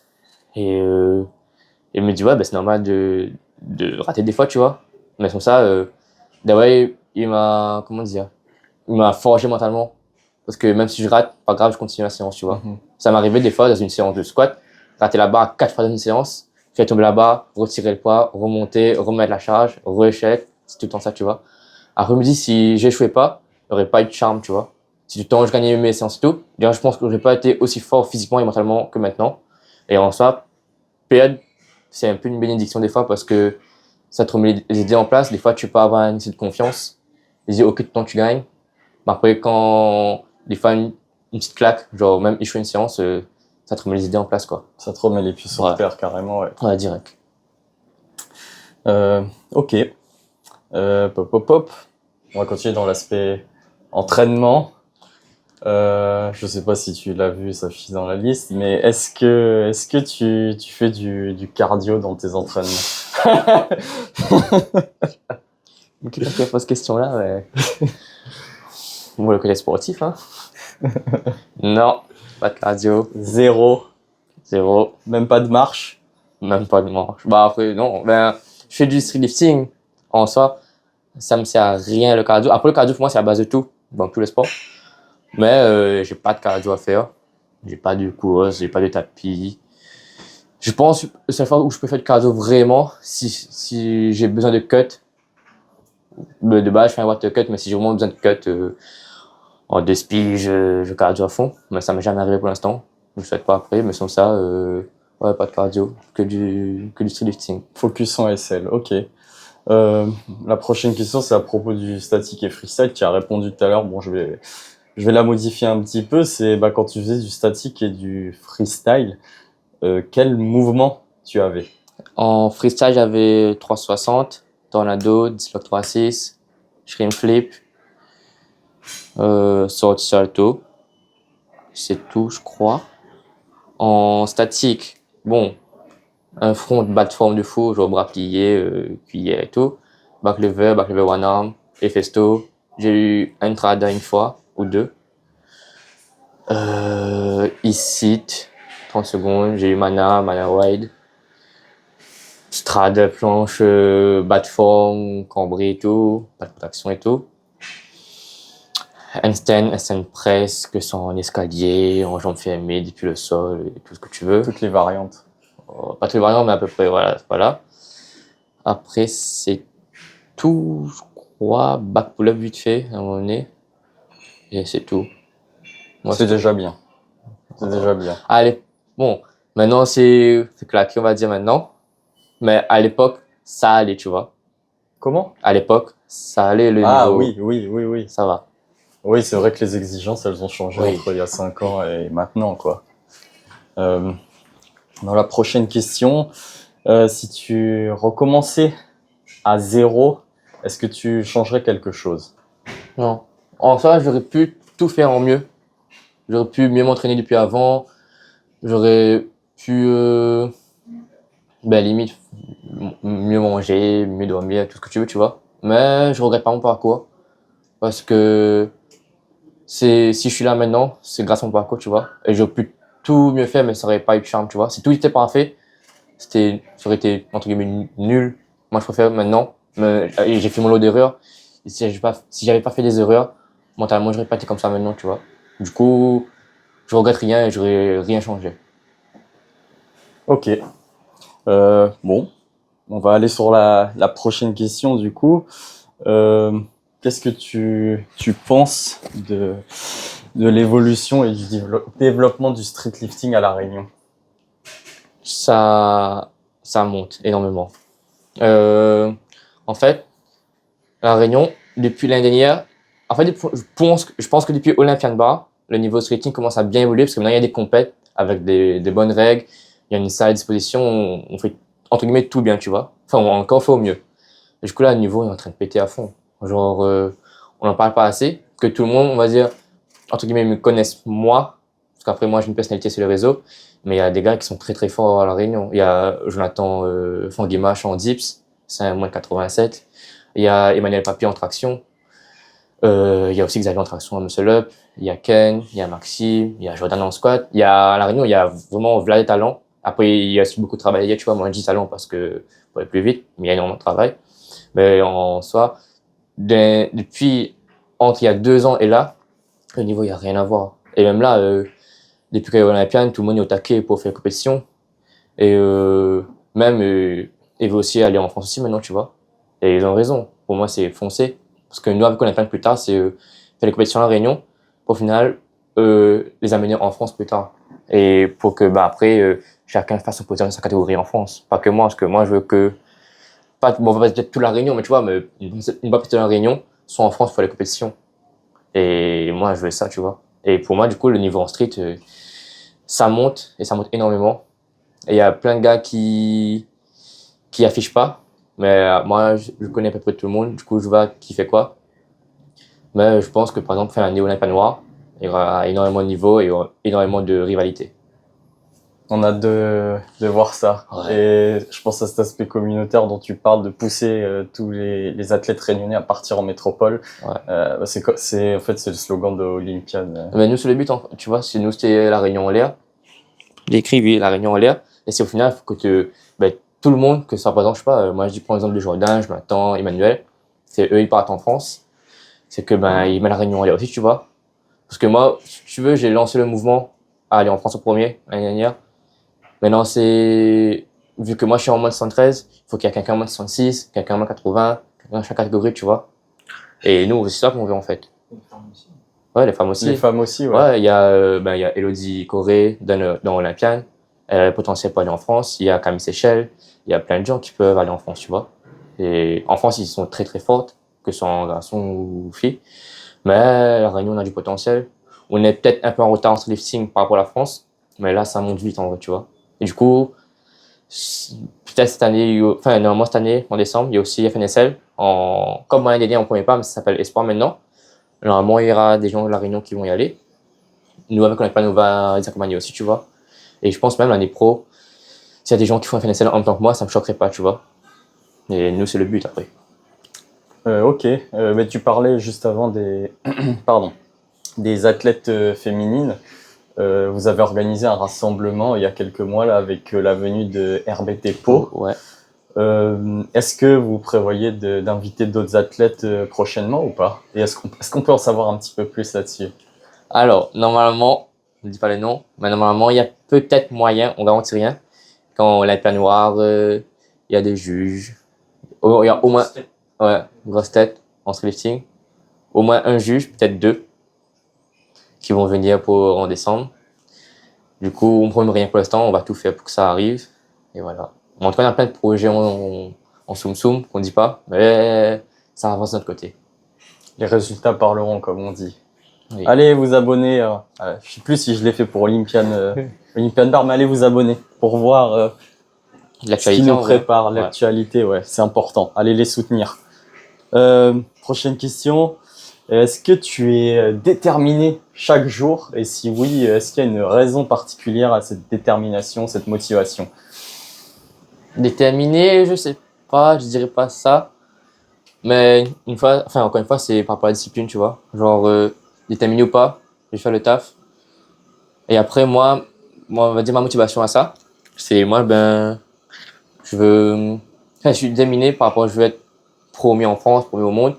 Et il me dit, ouais, ben, c'est normal de rater des fois, tu vois. Mais comme ça, Dawei, il m'a, comment dire, il m'a forgé mentalement. Parce que même si je rate, pas grave, je continue la séance, tu vois. Mhm. Ça m'arrivait des fois dans une séance de squat, rater la barre 4 fois dans une séance, faire tomber la barre, retirer le poids, remonter, remettre la charge, re-échec. C'est tout le temps ça, tu vois. Après, je me dis, si j'échouais pas, il n'y aurait pas eu de charme, tu vois. Si tout le temps je gagnais mes séances et tout, déjà, je pense que j'aurais pas été aussi fort physiquement et mentalement que maintenant. Et en soi, période, c'est un peu une bénédiction des fois parce que ça te remet les idées en place. Des fois, tu peux avoir une de confiance. Les idées, ok, tout le temps tu gagnes. Mais après, quand des fois, une petite claque, genre même échouer une séance, ça te remet les idées en place, quoi. Ça te remet les pieds sur Ouais. terre, carrément, ouais. Ouais, direct. Ok. Pop, pop, pop. On va continuer dans l'aspect entraînement. Je sais pas si tu l'as vu, ça s'affiche dans la liste, mais est-ce que tu fais du cardio dans tes entraînements? Qui t'a posé cette question-là, mais... Moi, le côté sportif, hein. Non, pas de cardio, Zéro, zéro, même pas de marche. même pas de manche. Bah après, non, ben, je fais du street lifting. En soi, ça me sert à rien le cardio. Après, le cardio, pour moi, c'est la base de tout, dans tous les sports. Mais j'ai pas de cardio à faire. J'ai pas de course, j'ai pas de tapis. Je pense que c'est la fois où je peux faire du cardio vraiment, si j'ai besoin de cut. De base, je fais un watt cut, mais si j'ai vraiment besoin de cut en 2 spies, je cardio à fond. Mais ça m'est jamais arrivé pour l'instant. Je ne souhaite pas après, mais sans ça, ouais, pas de cardio, que du street lifting. Focus en SL, ok. La prochaine question, c'est à propos du statique et freestyle. Tu as répondu tout à l'heure. Bon, je vais la modifier un petit peu. C'est quand tu faisais du statique et du freestyle, quel mouvement tu avais? En freestyle, j'avais 360, tornado, dislock 3-6, shrimp flip, sortie salto. C'est tout, je crois. En statique, bon, un front bas de forme de fou, genre bras pliés, cuillère et tout. Back lever one arm, et festo. J'ai eu un trada une fois ou deux. E-sit, 30 secondes. J'ai eu mana wide. Strade, planche, bas de forme, cambré et tout, pas de protection et tout. Handstand press, que ce soit en escalier, en jambes fermées, depuis le sol, et tout ce que tu veux. Toutes les variantes. Pas tous les variants, mais à peu près, voilà. Après, c'est tout, je crois. Back pull-up vite fait, à un moment donné. Et c'est tout. Moi, C'est déjà bien. C'est déjà bien. Allez, bon, maintenant c'est claqué, on va dire maintenant. Mais à l'époque, ça allait, tu vois. Comment? À l'époque, ça allait le Ah niveau. oui. Ça va. Oui, c'est vrai que les exigences, elles ont changé Oui. entre il y a 5 ans et maintenant, quoi. Dans la prochaine question, si tu recommençais à zéro, est-ce que tu changerais quelque chose? Non. En soi, j'aurais pu tout faire en mieux. J'aurais pu mieux m'entraîner depuis avant. J'aurais pu, limite, mieux manger, mieux dormir, tout ce que tu veux, tu vois. Mais je regrette pas mon parcours. Parce que si je suis là maintenant, c'est grâce à mon parcours, tu vois. Et j'aurais pu tout mieux faire, mais ça aurait pas eu de charme, tu vois. Si tout était parfait, ça aurait été, entre guillemets, nul. Moi, je préfère maintenant. Et j'ai fait mon lot d'erreurs. Et si j'avais pas fait des erreurs, mentalement, j'aurais pas été comme ça maintenant, tu vois. Du coup, je regrette rien et j'aurais rien changé. Ok. Bon, on va aller sur la prochaine question, du coup. Qu'est-ce que tu penses de l'évolution et du développement du street lifting à La Réunion? Ça monte énormément. En fait, à La Réunion, depuis l'année dernière, en fait, je pense que depuis Olympian Bar, le niveau skating commence à bien évoluer parce que maintenant il y a des compètes avec des bonnes règles, il y a une salle à disposition, on fait entre guillemets tout bien, tu vois. Enfin, on a encore fait au mieux. Et du coup, là, le niveau est en train de péter à fond. Genre, on n'en parle pas assez, que tout le monde, on va dire, entre guillemets, me connaisse moi, Parce qu'après, moi, j'ai une personnalité sur les réseaux, mais il y a des gars qui sont très très forts à La Réunion. Il y a Jonathan Fanguimache en dips, c'est un moins 87. Il y a Emmanuel Papier en traction. Il y a aussi Xavier en traction à Muscle Up. Il y a Ken, il y a Maxime, il y a Jordan en squat. Il y a, à La Réunion, il y a vraiment Vlad des talents. Après, il y a aussi beaucoup de travail. Tu vois, moi, je dis talent parce que pour aller plus vite, mais il y a énormément de travail. Mais en soi, depuis, entre il y a 2 ans et là, le niveau, il n'y a rien à voir. Et même là, depuis qu'il y a Olympian, tout le monde est au taquet pour faire la compétition. Et même, ils veulent aussi aller en France aussi maintenant, tu vois. Et ils ont raison. Pour moi, c'est foncer. Parce que nous, avec Olympian plus tard, c'est faire les compétitions à La Réunion pour au final les amener en France plus tard. Et pour que, bah, après, chacun fasse son position dans sa catégorie en France. Pas que moi, parce que moi, je veux que, pas, bon, peut-être toute La Réunion, mais tu vois, mais une bonne partie de La Réunion sont en France pour faire les compétitions. Et moi, je veux ça, tu vois. Et pour moi, du coup, le niveau en street, ça monte, et ça monte énormément. Et il y a plein de gars qui affichent pas. Mais moi, je connais à peu près tout le monde, du coup, je vois qui fait quoi. Mais je pense que, par exemple, faire un néo-olympian noir, il y aura énormément de niveau et énormément de rivalité. On a hâte de voir ça. Ouais. Et je pense à cet aspect communautaire dont tu parles, de pousser tous les athlètes réunionnais à partir en métropole. Ouais. En fait, c'est le slogan de Olympiade. Mais nous, sur le but, tu vois, si nous, c'était La Réunion en l'air, j'ai écrit, oui, La Réunion en l'air. Et c'est au final, il faut que tout le monde, que ça représente, je sais pas, moi, je dis, prends l'exemple de Jordan, je m'attends, Emmanuel, c'est eux, ils partent en France. C'est que, ils mettent La Réunion en l'air aussi, tu vois. Parce que moi, si tu veux, j'ai lancé le mouvement à aller en France au premier, l'année dernière. Maintenant, vu que moi, je suis en moins de 73, il faut qu'il y ait quelqu'un en moins de 66, quelqu'un en moins de 80, quelqu'un dans chaque catégorie, tu vois. Et nous, c'est ça qu'on veut, en fait. Ouais, les femmes aussi. Les femmes aussi, ouais. Ouais, il y a Elodie Corée dans Olympian. Elle a le potentiel pour aller en France. Il y a Camille Séchelle. Il y a plein de gens qui peuvent aller en France, tu vois. Et en France, ils sont très très fortes, que ce soit en garçon ou filles. Mais La Réunion, on a du potentiel. On est peut-être un peu en retard en lifting par rapport à la France. Mais là, ça monte vite en vrai, tu vois. Et du coup, peut-être cette année, enfin, normalement cette année, en décembre, il y a aussi FNSL. Comme l'année dernière, on ne pouvait pas, mais ça s'appelle Espoir maintenant. Normalement, il y aura des gens de La Réunion qui vont y aller. Nous, avec Olympian, on va les accompagner aussi, tu vois. Et je pense même l'année pro, s'il y a des gens qui font FNSL en même temps que moi, ça me choquerait pas, tu vois. Et nous, c'est le but après. Ok, mais tu parlais juste avant pardon, des athlètes féminines. Vous avez organisé un rassemblement il y a quelques mois là, avec la venue de RBT Pau. Ouais. Est-ce que vous prévoyez d'inviter d'autres athlètes prochainement ou pas? Et est-ce qu'on peut en savoir un petit peu plus là-dessus? Alors, normalement, je ne dis pas les noms, mais normalement, il y a peut-être moyen, on garantit rien. Quand Olympian Noir, il y a des juges. Il y a au moins, ouais, grosse tête en streetlifting. Au moins un juge, peut-être 2, qui vont venir en décembre. Du coup, on ne promet rien pour l'instant, on va tout faire pour que ça arrive. Et voilà. En tout cas, on a plein de projets en soum-soum qu'on ne dit pas, mais ça avance de notre côté. Les résultats parleront, comme on dit. Oui. Allez vous abonner. Je sais plus si je l'ai fait pour Olympian Bar, mais allez vous abonner pour voir ce qui nous prépare, l'actualité. Ouais, c'est important. Allez les soutenir. Prochaine question. Est-ce que tu es déterminé chaque jour? Et si oui, est-ce qu'il y a une raison particulière à cette détermination, cette motivation? Déterminé, je sais pas, je dirais pas ça. Mais encore une fois, c'est par rapport à la discipline, tu vois. Genre, déterminé ou pas, je vais faire le taf. Et après, moi, on va dire ma motivation à ça, c'est moi, je suis déterminé par rapport à je veux être premier en France, premier au monde,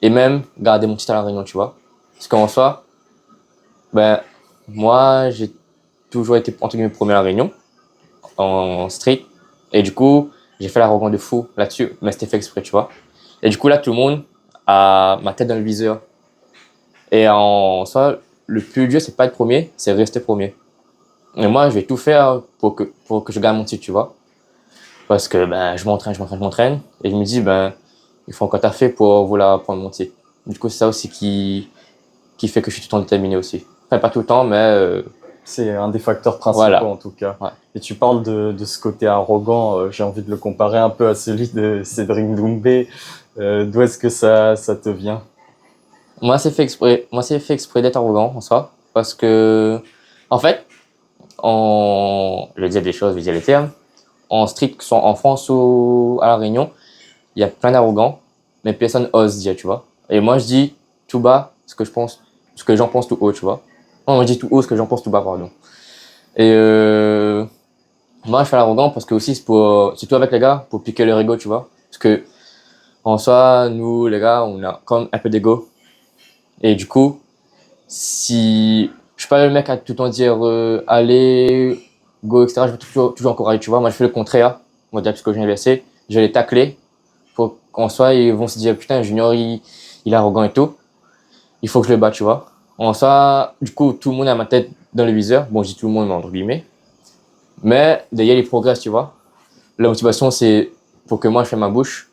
et même garder mon titre à La Réunion, tu vois. Parce qu'en soi, moi, j'ai toujours été, entre guillemets, premier à La Réunion, en street. Et du coup, j'ai fait l'arrogant de fou là-dessus, mais c'était fait exprès, tu vois. Et du coup, là, tout le monde a ma tête dans le viseur. Et en soi, le plus dur, c'est pas être premier, c'est rester premier. Et moi, je vais tout faire pour que je gagne mon titre, tu vois. Parce que je m'entraîne. Et je me dis, il faut encore taffer pour vouloir prendre mon titre. Du coup, c'est ça aussi qui fait que je suis tout le temps déterminé aussi. Enfin, pas tout le temps, mais... c'est un des facteurs principaux, voilà. En tout cas. Ouais. Et tu parles de ce côté arrogant, j'ai envie de le comparer un peu à celui de Cédric Doumbé. D'où est-ce que ça te vient? Moi, c'est fait exprès d'être arrogant en soi. Parce que, En fait, je vais dire des choses, je vais dire les termes. En street, que ce soit en France ou à La Réunion, il y a plein d'arrogants, mais personne ose dire, tu vois. Et moi, je dis tout bas ce que je pense, ce que j'en pense tout haut, tu vois. Non, moi, je dis tout haut ce que j'en pense tout bas, pardon. Et moi, je fais l'arrogant parce que aussi, c'est tout avec les gars, pour piquer leur ego, tu vois. Parce que, en soi, nous, les gars, on a comme un peu d'ego. Et du coup, si je suis pas le mec à tout le temps dire allez, go, etc., je vais toujours encourager, tu vois. Moi, je fais le contraire. On va dire psychologie inversée. Je vais les tacler pour qu'en soi, ils vont se dire putain, Junior, il est arrogant et tout. Il faut que je le batte, tu vois. En soi, du coup, tout le monde a ma tête dans le viseur. Bon, je dis tout le monde, mais entre guillemets. Mais derrière, ils progressent, tu vois. La motivation, c'est pour que moi, je fasse ma bouche.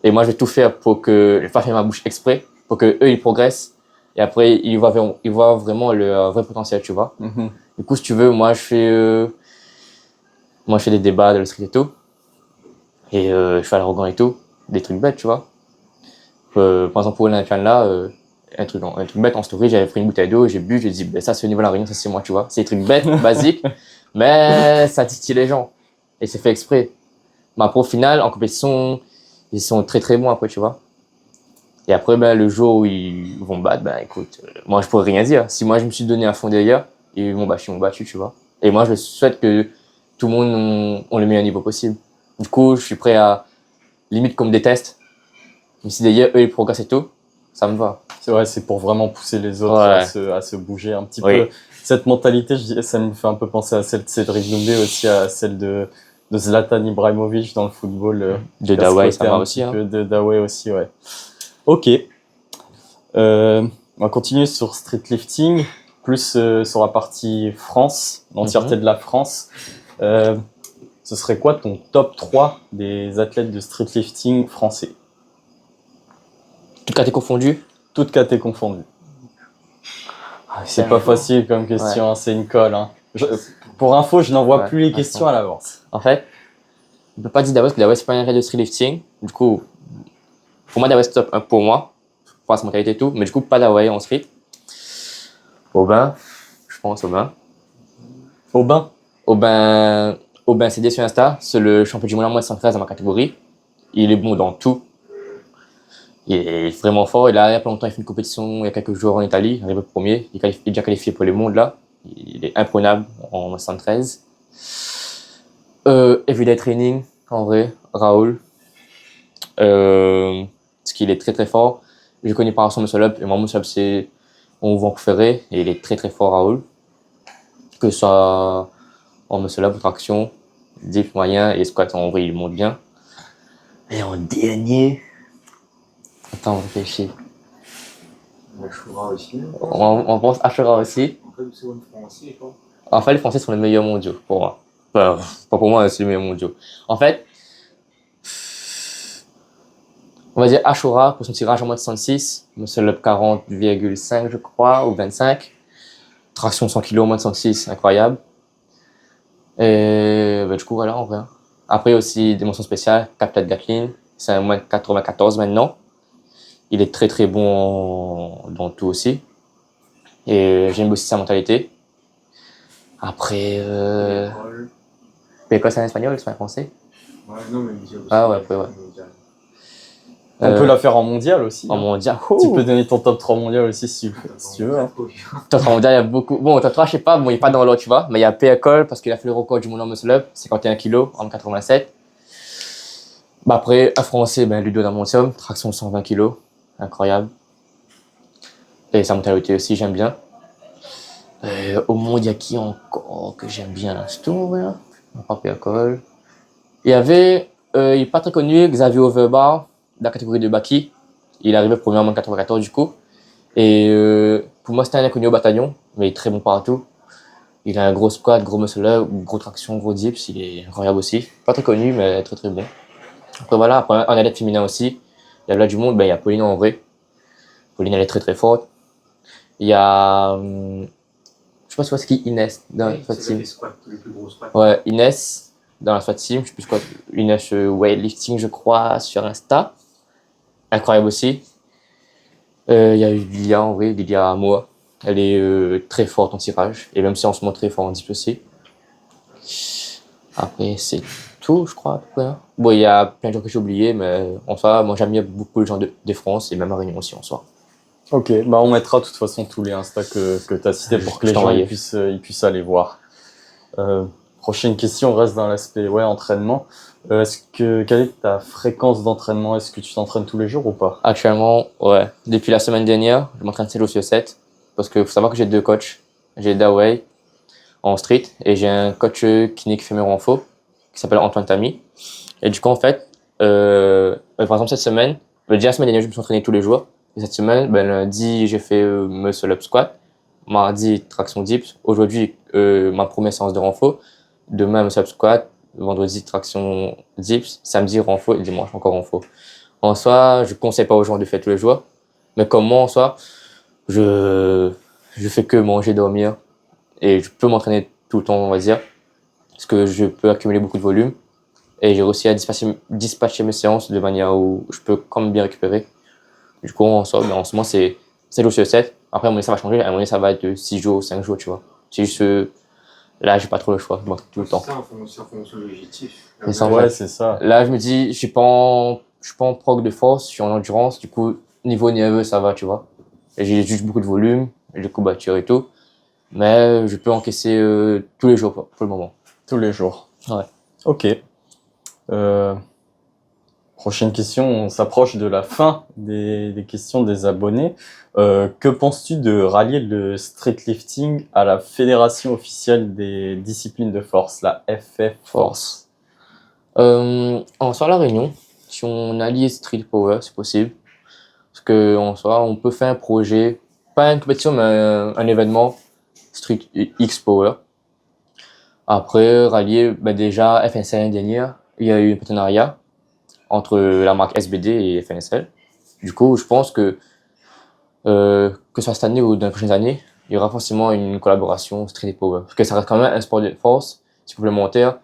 Et moi, je vais tout faire pour que je vais pas faire ma bouche exprès, pour que eux, ils progressent. Et après, ils voient vraiment le vrai potentiel, tu vois. Du coup, si tu veux, moi, je fais des débats dans le street et tout. Et je fais l'arrogant et tout. Des trucs bêtes, tu vois. Par exemple, pour l'Olympiade là, un truc bête en story, j'avais pris une bouteille d'eau, j'ai bu, j'ai dit, ben, ça, c'est au niveau de la Réunion, ça, c'est moi, tu vois. C'est des trucs bêtes, basiques, mais ça titille les gens. Et c'est fait exprès. Mais après, au final, en compétition, ils sont très, très bons après, tu vois. Et après, ben, le jour où ils vont me battre, ben, écoute, moi, je pourrais rien dire. Si moi, je me suis donné un fond derrière, ils m'ont battu, tu vois. Et moi, je souhaite que tout le monde ait le meilleur niveau possible. Du coup, je suis prêt à, limite, qu'on me déteste. Mais si derrière, eux, ils progressent et tout, ça me va. C'est vrai, c'est pour vraiment pousser les autres Ouais. à se bouger un petit Oui. peu. Cette mentalité, ça me fait un peu penser à celle de Cédric Doumbé, aussi à celle de Zlatan Ibrahimovic dans le football. De Il y a ce Dawei, côté ça va un aussi. petit peu de Dawei aussi, ouais. Ok. On va continuer sur street lifting, plus sur la partie France, l'entièreté de la France. Ce serait quoi ton top 3 des athlètes de street lifting français? Tout cas, t'es confondu. Toutes catégories confondues. C'est pas facile comme question, hein, c'est une colle. Hein. Pour info, je n'envoie plus les questions à l'avance. En fait, on peut pas dire Dawei parce que Dawei, c'est pas un athlète de street lifting. Du coup, pour moi, Dawei, c'est top 1 pour moi. Pour sa mentalité et tout. Mais du coup, pas Dawei en street. Aubin, je pense, Aubin. Aubin, c'est dit sur Insta. C'est le champion du monde en moins de 113 dans ma catégorie. Il est bon dans tout. Il est vraiment fort. Il y a pas longtemps, il fait une compétition il y a quelques jours en Italie. Il arrive premier. Il est déjà qualifié pour les mondes là. Il est imprenable en 113. Everyday training, en vrai, Raoul. Parce qu'il est très très fort. Je connais par son muscle up. Et mon muscle up, c'est on va en Ferré. Et il est très très fort, Raoul. Que ce soit en muscle up, traction, dip moyen et squat, en vrai, il monte bien. Et en dernier. Attends, on réfléchit. Ashura aussi. On pense Ashura aussi. En fait, c'est une français, quoi. En fait, les Français sont les meilleurs mondiaux, pour moi. Enfin, pas pour moi, c'est les meilleurs mondiaux. En fait, on va dire Ashura pour son tirage en moins de 66, muscle up 40,5 je crois, ou 25. Traction 100 kg en moins de 106, incroyable. Et bah, du coup, voilà, en vrai. Après aussi, des mentions spéciales, Captain Gatlin, c'est un moins de 94 maintenant. Il est très très bon dans tout aussi. Et j'aime aussi sa mentalité. Après, Pécos, c'est un espagnol, c'est un français. Ouais, non, mais mondial aussi. Ah ouais, après, ouais. Mondial. On peut la faire en mondial aussi. En hein. mondial. Tu peux donner ton top 3 mondial aussi si tu veux. Hein. Top 3 mondial, il y a beaucoup. Bon, top 3, je sais pas, bon, il n'est pas dans l'autre, tu vois. Mais il y a Pécol parce qu'il a fait le record du monde en muscle up, 51 kg en 87. Bah après, un français, ben, Ludo Damontium, traction 120 kg, incroyable. Et sa mentalité aussi, j'aime bien. Au monde, il y a qui encore que j'aime bien l'instant, ouais. Pas Pécol. Il y avait, il n'est pas très connu, Xavier Overbar, de la catégorie de Baki. Il est arrivé premier en moins de 94 du coup. Et pour moi, c'était un inconnu au bataillon, mais il est très bon partout. Il a un gros squat, gros muscle up, gros traction, gros dips, il est incroyable aussi. Pas très connu, mais très très bon. Après voilà, après, en athlète féminin aussi, il y a là du monde, ben, il y a Pauline en vrai. Pauline, elle est très très forte. Il y a, je sais pas si c'est qui, Inès, dans la SWAT team. Les plus gros squats. Ouais, Inès, dans la SWAT team, je sais plus quoi, Inès weightlifting, je crois, sur Insta. Incroyable aussi. Il y a eu Lilia en vrai, Lilia Moa. Elle est très forte en tirage, et même si en ce moment très fort en dips aussi. Après, c'est tout, je crois, à peu près, hein. Bon, il y a plein de gens que j'ai oubliés, mais en soi, moi j'aime bien beaucoup les gens de France, et même à Réunion aussi en soi. Ok, bah on mettra de toute façon tous les Insta que tu as cités pour que Je les gens t'envoyais. ils puissent aller voir. Prochaine question, on reste dans l'aspect entraînement. Quelle est ta fréquence d'entraînement? Est-ce que tu t'entraînes tous les jours ou pas? Actuellement, ouais, depuis la semaine dernière, je m'entraîne 7 jours sur 7, parce que faut savoir que j'ai 2 coachs. J'ai Dawei en street, et j'ai un coach kiné fémur en faux, qui s'appelle Antoine Tamy. Et du coup, en fait, par exemple, cette semaine, déjà la semaine dernière, je me suis entraîné tous les jours. Et cette semaine, lundi, j'ai fait muscle up squat. Mardi, traction dips. Aujourd'hui, ma première séance de renfo. Demain, muscle up squat. Vendredi, traction dips. Samedi, renfo. Et dimanche, encore renfo. En soi, je conseille pas aux gens de faire tous les jours. Mais comme moi, en soi, je fais que manger, dormir. Et je peux m'entraîner tout le temps, on va dire. Parce que je peux accumuler beaucoup de volume. Et j'ai réussi à dispatcher mes séances de manière où je peux quand même bien récupérer. Du coup, en ce moment, c'est 7 jours sur 7. Après, à un moment donné, ça va changer. À un moment donné, ça va être 6 jours, 5 jours, tu vois. C'est juste, là, j'ai pas trop le choix. Je m'entraîne tout le temps. C'est ça en fonction de l'objectif. C'est ça, en Ouais, fait. c'est ça. Là, je me dis, je suis pas en prog de force, je suis en endurance. Du coup, niveau nerveux, ça va, tu vois. Et j'ai juste beaucoup de volume, et de courbature et tout. Mais je peux encaisser tous les jours, pour le moment. Tous les jours. Ouais. Ok. Prochaine question, on s'approche de la fin des questions des abonnés. Que penses-tu de rallier le streetlifting à la Fédération officielle des disciplines de force, la FF Force? En soi, à La Réunion, si on allie Street Power, c'est possible. Parce que en soi, on peut faire un projet, pas une compétition, mais un événement Street X Power. Après, rallier, déjà, FNSL l'année dernière, il y a eu un partenariat entre la marque SBD et FNSL. Du coup, je pense que ce soit cette année ou dans les prochaines années, il y aura forcément une collaboration Street Power. Parce que ça reste quand même un sport de force, c'est complémentaire.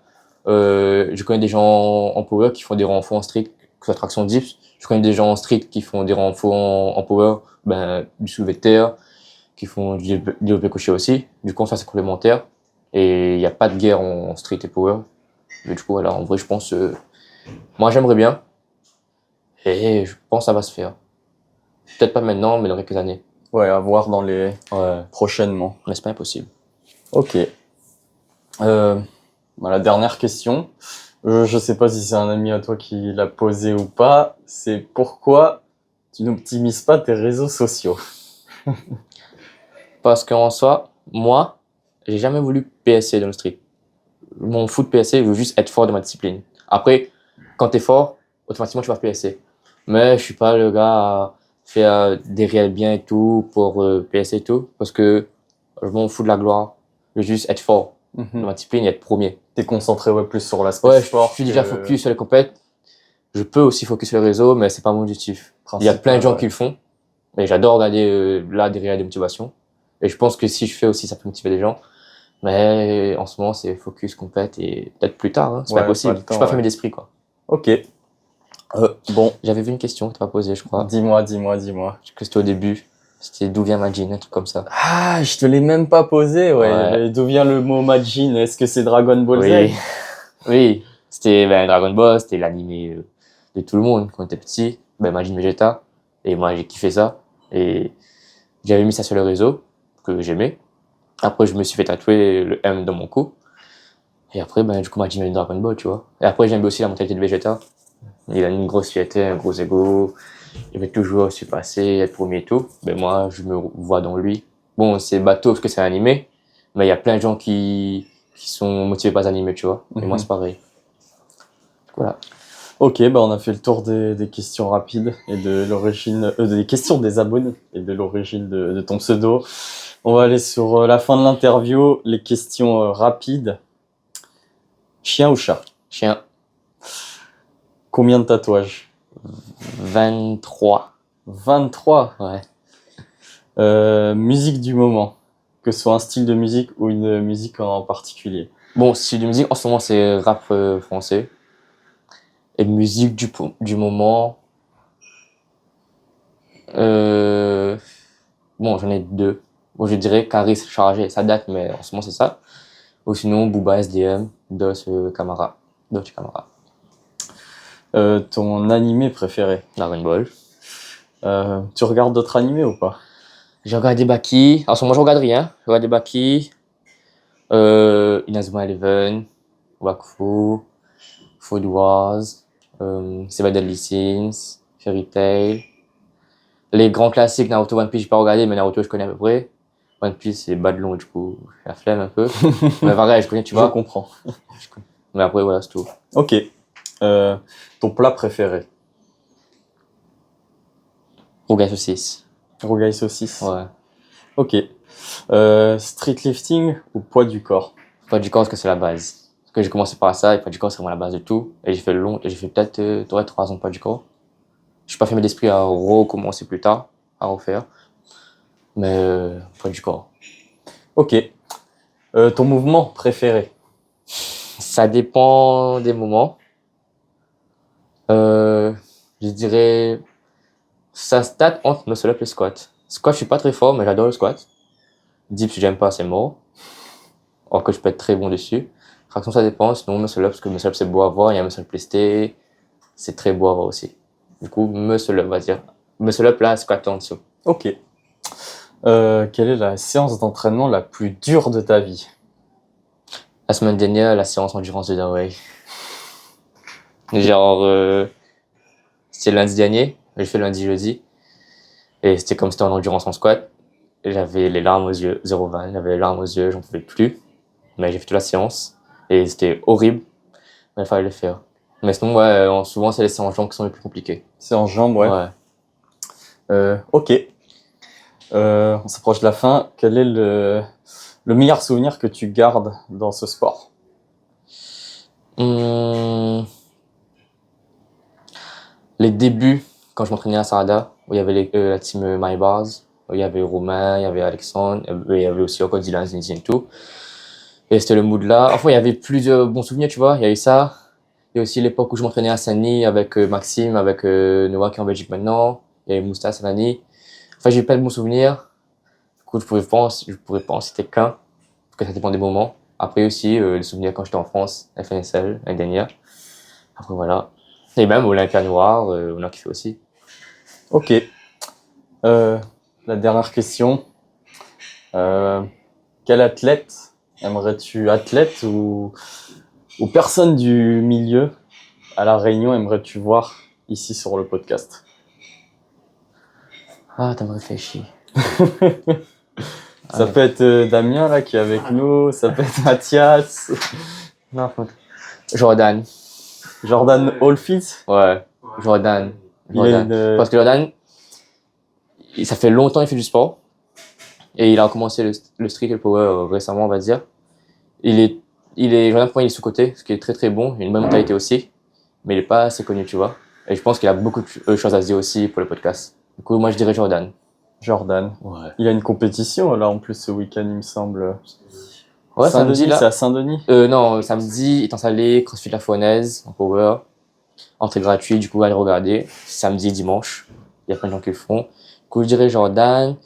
Je connais des gens en power qui font des renforts en street, que ce soit traction dips. Je connais des gens en street qui font des renforts en power, du soulevé de terre, qui font du développé couché aussi. Du coup, ça c'est complémentaire. Et il n'y a pas de guerre en street et power. Mais du coup, voilà, en vrai, je pense, moi j'aimerais bien. Et je pense que ça va se faire. Peut-être pas maintenant, mais dans quelques années. Ouais, à voir dans les Ouais. prochainement. Mais c'est pas impossible. Ok. La dernière question. Je sais pas si c'est un ami à toi qui l'a posé ou pas. C'est pourquoi tu n'optimises pas tes réseaux sociaux? Parce qu'en soi, moi, j'ai jamais voulu PSC dans le street. Je m'en fous de PSC, je veux juste être fort dans ma discipline. Après, quand t'es fort, automatiquement tu vas PSC. Mais je suis pas le gars à faire des réels bien et tout pour PSC et tout. Parce que je m'en fous de la gloire. Je veux juste être fort dans ma discipline et être premier. T'es concentré plus sur l'aspect Ouais, sport. je suis déjà focus sur les compètes. Je peux aussi focus sur les réseaux, mais c'est pas mon objectif. Il y a plein de gens qui le font. Mais j'adore regarder là des réels de motivation. Et je pense que si je fais aussi, ça peut motiver les gens. Mais en ce moment, c'est focus, compète et peut-être plus tard. Hein. C'est pas possible. Je suis pas fermé d'esprit, quoi. Ok. Bon. J'avais vu une question que tu m'as posée, je crois. Dis-moi. Que c'était au début. C'était d'où vient Majin, un truc comme ça. Ah, je te l'ai même pas posé, ouais. D'où vient le mot Majin? Est-ce que c'est Dragon Ball Z? Oui. C'était Dragon Ball, c'était l'animé de tout le monde quand on était petit. Majin Vegeta. Et moi, j'ai kiffé ça. Et j'avais mis ça sur le réseau, que j'aimais. Après, je me suis fait tatouer le M dans mon cou. Et après, du coup, Majin vient Dragon Ball, tu vois. Et après, j'aime aussi la mentalité de Vegeta. Il a une grosse fierté, un gros ego. Il veut toujours se passer, être premier et tout. Moi, je me vois dans lui. Bon, c'est bateau parce que c'est un animé. Mais il y a plein de gens qui sont motivés par les animés, tu vois. Et moi, c'est pareil. Voilà. Ok, on a fait le tour des questions rapides et de l'origine, des questions des abonnés et de l'origine de ton pseudo. On va aller sur la fin de l'interview, les questions rapides. Chien ou chat? Chien. Combien de tatouages? 23. 23? Ouais. Musique du moment, que ce soit un style de musique ou une musique en particulier. Bon, style de musique, en ce moment, c'est rap français. Et musique du moment. Bon, j'en ai 2. Bon, je dirais Caris chargé, ça date, mais en ce moment, c'est ça. Ou sinon, Booba, SDM, Camara. Dolce Camara. Ton animé préféré? Dragon Ball. Tu regardes d'autres animés ou pas? J'ai regardé Baki. En ce moment, je regarde rien. J'ai regardé Baki, Inazuma Eleven, Wakfu, Food Wars, Seven Deadly Sins, Fairy Tail. Les grands classiques, Naruto, One Piece, j'ai pas regardé, mais Naruto, je connais à peu près. One Piece, c'est bas de long, du coup, j'ai la flemme un peu. Mais pareil, je connais, tu Je vois. comprends. Mais après, voilà, c'est tout. Ok. Ton plat préféré? Rougail saucisse. Rougail saucisse. Ouais. Ok. Street lifting ou poids du corps? Poids du corps, parce que c'est la base. Parce que j'ai commencé par ça, et poids du corps, c'est vraiment la base de tout. Et j'ai fait peut-être 3 ans de poids du corps. Je suis pas fermé d'esprit à recommencer plus tard, à refaire. Mais poids du corps. Ok. Ton mouvement préféré? Ça dépend des moments. Je dirais, ça se date entre muscle-up et squat. Squat, je suis pas très fort, mais j'adore le squat. Dips, j'aime pas, c'est mort. Or que je peux être très bon dessus. Traction, ça dépend. Sinon, muscle-up, parce que muscle-up, c'est beau à voir. Il y a muscle lesté, c'est très beau à voir aussi. Du coup, muscle-up, on va dire. Muscle-up, là, squat en dessous. Ok. Quelle est la séance d'entraînement la plus dure de ta vie? La semaine dernière, la séance endurance de Darway. Genre, c'était lundi dernier. J'ai fait lundi, jeudi. Et c'était comme c'était en endurance en squat. Et j'avais les larmes aux yeux, 0,20. J'avais les larmes aux yeux, j'en pouvais plus. Mais j'ai fait toute la séance. Et c'était horrible. Mais il fallait le faire. Mais sinon, ouais, souvent, c'est les séances jambes qui sont les plus compliquées. Séance jambes, ouais. Ok. On s'approche de la fin. Quel est le meilleur souvenir que tu gardes dans ce sport? Les débuts, quand je m'entraînais à Sarada, où il y avait la team My Bars, où il y avait Romain, il y avait Alexandre, il y avait aussi encore Dylan, Zinedine et tout. Et c'était le mood là. Enfin, il y avait plusieurs bons souvenirs, tu vois. Il y a eu ça. Il y a aussi l'époque où je m'entraînais à Saint-Denis avec Maxime, avec Noah qui est en Belgique maintenant. Il y avait Mousta, Sanani. Enfin, j'ai plein de bons souvenirs. Du coup, je pourrais pas en citer qu'un, parce que ça dépend des moments. Après aussi, les souvenirs quand j'étais en France, FNSL, l'année dernière. Après, voilà. Et même Olympia Noir, on a kiffé aussi. Ok. La dernière question. Quel athlète aimerais-tu, athlète ou personne du milieu à La Réunion, aimerais-tu voir ici sur le podcast? Ah, t'as me réfléchi. Ça peut être Damien là qui est avec nous, ça peut être Mathias, Non, Jordan. Jordan Holyfield. Ouais, Jordan. Il est une- Parce que Jordan, ça fait longtemps qu'il fait du sport. Et il a commencé le street et le power récemment, on va dire. Jordan, pour moi, il est sous-côté, ce qui est très très bon. Il a une bonne mentalité aussi. Mais il est pas assez connu, tu vois. Et je pense qu'il a beaucoup de choses à se dire aussi pour le podcast. Du coup, moi, je dirais Jordan. Jordan. Ouais. Il a une compétition là en plus ce week-end, il me semble. Ouais, Saint-Denis, samedi là. c'est à Saint-Denis. Non, samedi, il est installé CrossFit La Faunaise en power. Entrée gratuite, du coup, allez regarder. Samedi, dimanche. Il y a plein de gens qui le font. Du coup, je dirais Jordan.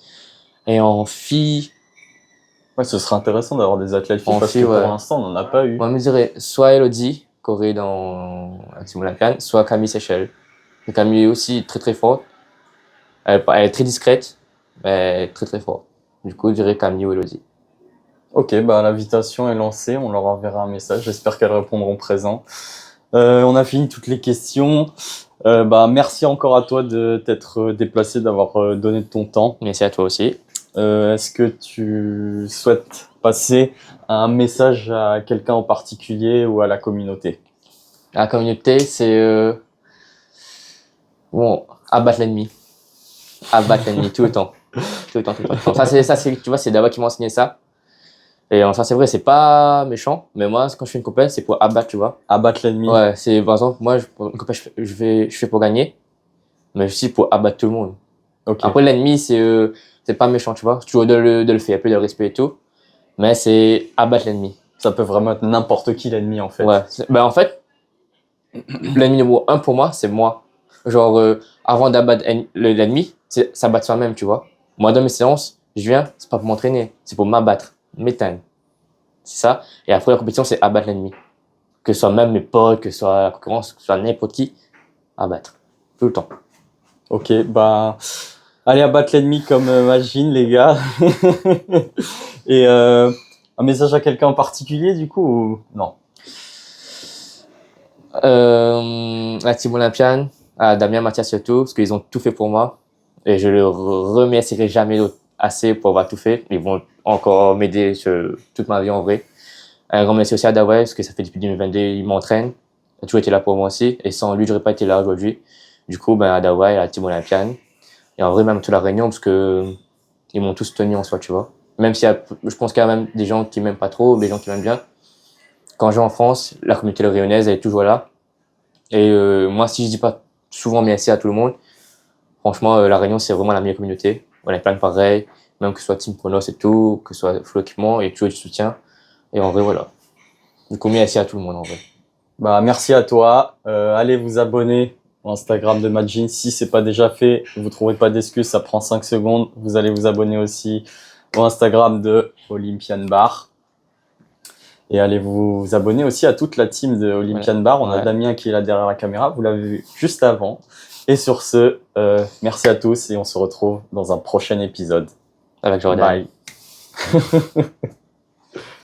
Et en filles, Ouais, ce serait intéressant d'avoir des athlètes filles En parce filles, que ouais. pour l'instant on n'en a pas eu. moi, je me dirais soit Elodie, Corée dans Action Olympienne, soit Camille Seychelles. Et Camille est aussi très très forte. Elle est très discrète, mais très très forte. Du coup, je dirais Camille ou Elodie. Ok, bah l'invitation est lancée, on leur enverra un message, j'espère qu'elles répondront présent. On a fini toutes les questions. Bah merci encore à toi de t'être déplacé, d'avoir donné de ton temps. Merci à toi aussi. Est-ce que tu souhaites passer un message à quelqu'un en particulier ou à la communauté? La communauté, c'est bon, abattre l'ennemi. Abattre l'ennemi tout le temps. Tout le temps, tout le temps. Tout le temps. Ça, c'est, tu vois, c'est Dawa qui m'a enseigné ça. Et ça, c'est vrai, c'est pas méchant, mais moi, quand je fais une compète, c'est pour abattre, tu vois. Abattre l'ennemi. Ouais, c'est par exemple, moi, pour une compète, je fais pour gagner, mais aussi pour abattre tout le monde. Ok. Après, l'ennemi, c'est pas méchant, tu vois. Tu dois de le faire, plus de respect et tout, mais c'est abattre l'ennemi. Ça peut vraiment être n'importe qui l'ennemi en fait. Ouais. Ben, en fait, l'ennemi numéro 1 pour moi, c'est moi. Genre, avant d'abattre l'ennemi, c'est s'abattre soi-même, tu vois. Moi, dans mes séances, Je viens, c'est pas pour m'entraîner, c'est pour m'abattre, m'éteindre. C'est ça. Et après, la compétition, c'est abattre l'ennemi. Que ce soit même mes potes, que ce soit la concurrence, que ce soit n'importe qui, abattre. Tout le temps. Ok, bah, allez abattre l'ennemi comme Majin, les gars. Et un message à quelqu'un en particulier, du coup, ou non? À Team Olympian, à Damien, Mathias surtout, parce qu'ils ont tout fait pour moi. Et je le remercierai jamais assez pour avoir tout fait. Ils vont encore m'aider toute ma vie en vrai. Un grand merci aussi à Dawai, parce que ça fait depuis 2022, il m'entraîne. Il a toujours été là pour moi aussi. Et sans lui, j'aurais pas été là aujourd'hui. Du coup, à Dawai, à Team Olympian. Et en vrai, même toute la Réunion, parce que ils m'ont tous tenu en soi, tu vois. Même s'il y a, je pense qu'il y a même des gens qui m'aiment pas trop, des gens qui m'aiment bien. Quand je vais en France, la communauté réunionnaise, elle est toujours là. Et moi, si je dis pas souvent merci à tout le monde, franchement, la Réunion, c'est vraiment la meilleure communauté. On est plein de pareils, même que ce soit Team Pronos et tout, que ce soit Flow Équipement, et toujours du soutien. Et en vrai, voilà. Du coup, merci à tout le monde, en vrai. Bah, merci à toi. Allez vous abonner au Instagram de Majin. Si c'est pas déjà fait, vous trouverez pas d'excuses, ça prend 5 secondes. Vous allez vous abonner aussi au Instagram de Olympian Bar. Et allez vous abonner aussi à toute la team de Olympian Bar. On a Ouais. Damien qui est là derrière la caméra. Vous l'avez vu juste avant. Et sur ce, merci à tous et on se retrouve dans un prochain épisode. Avec Jordan. Bye.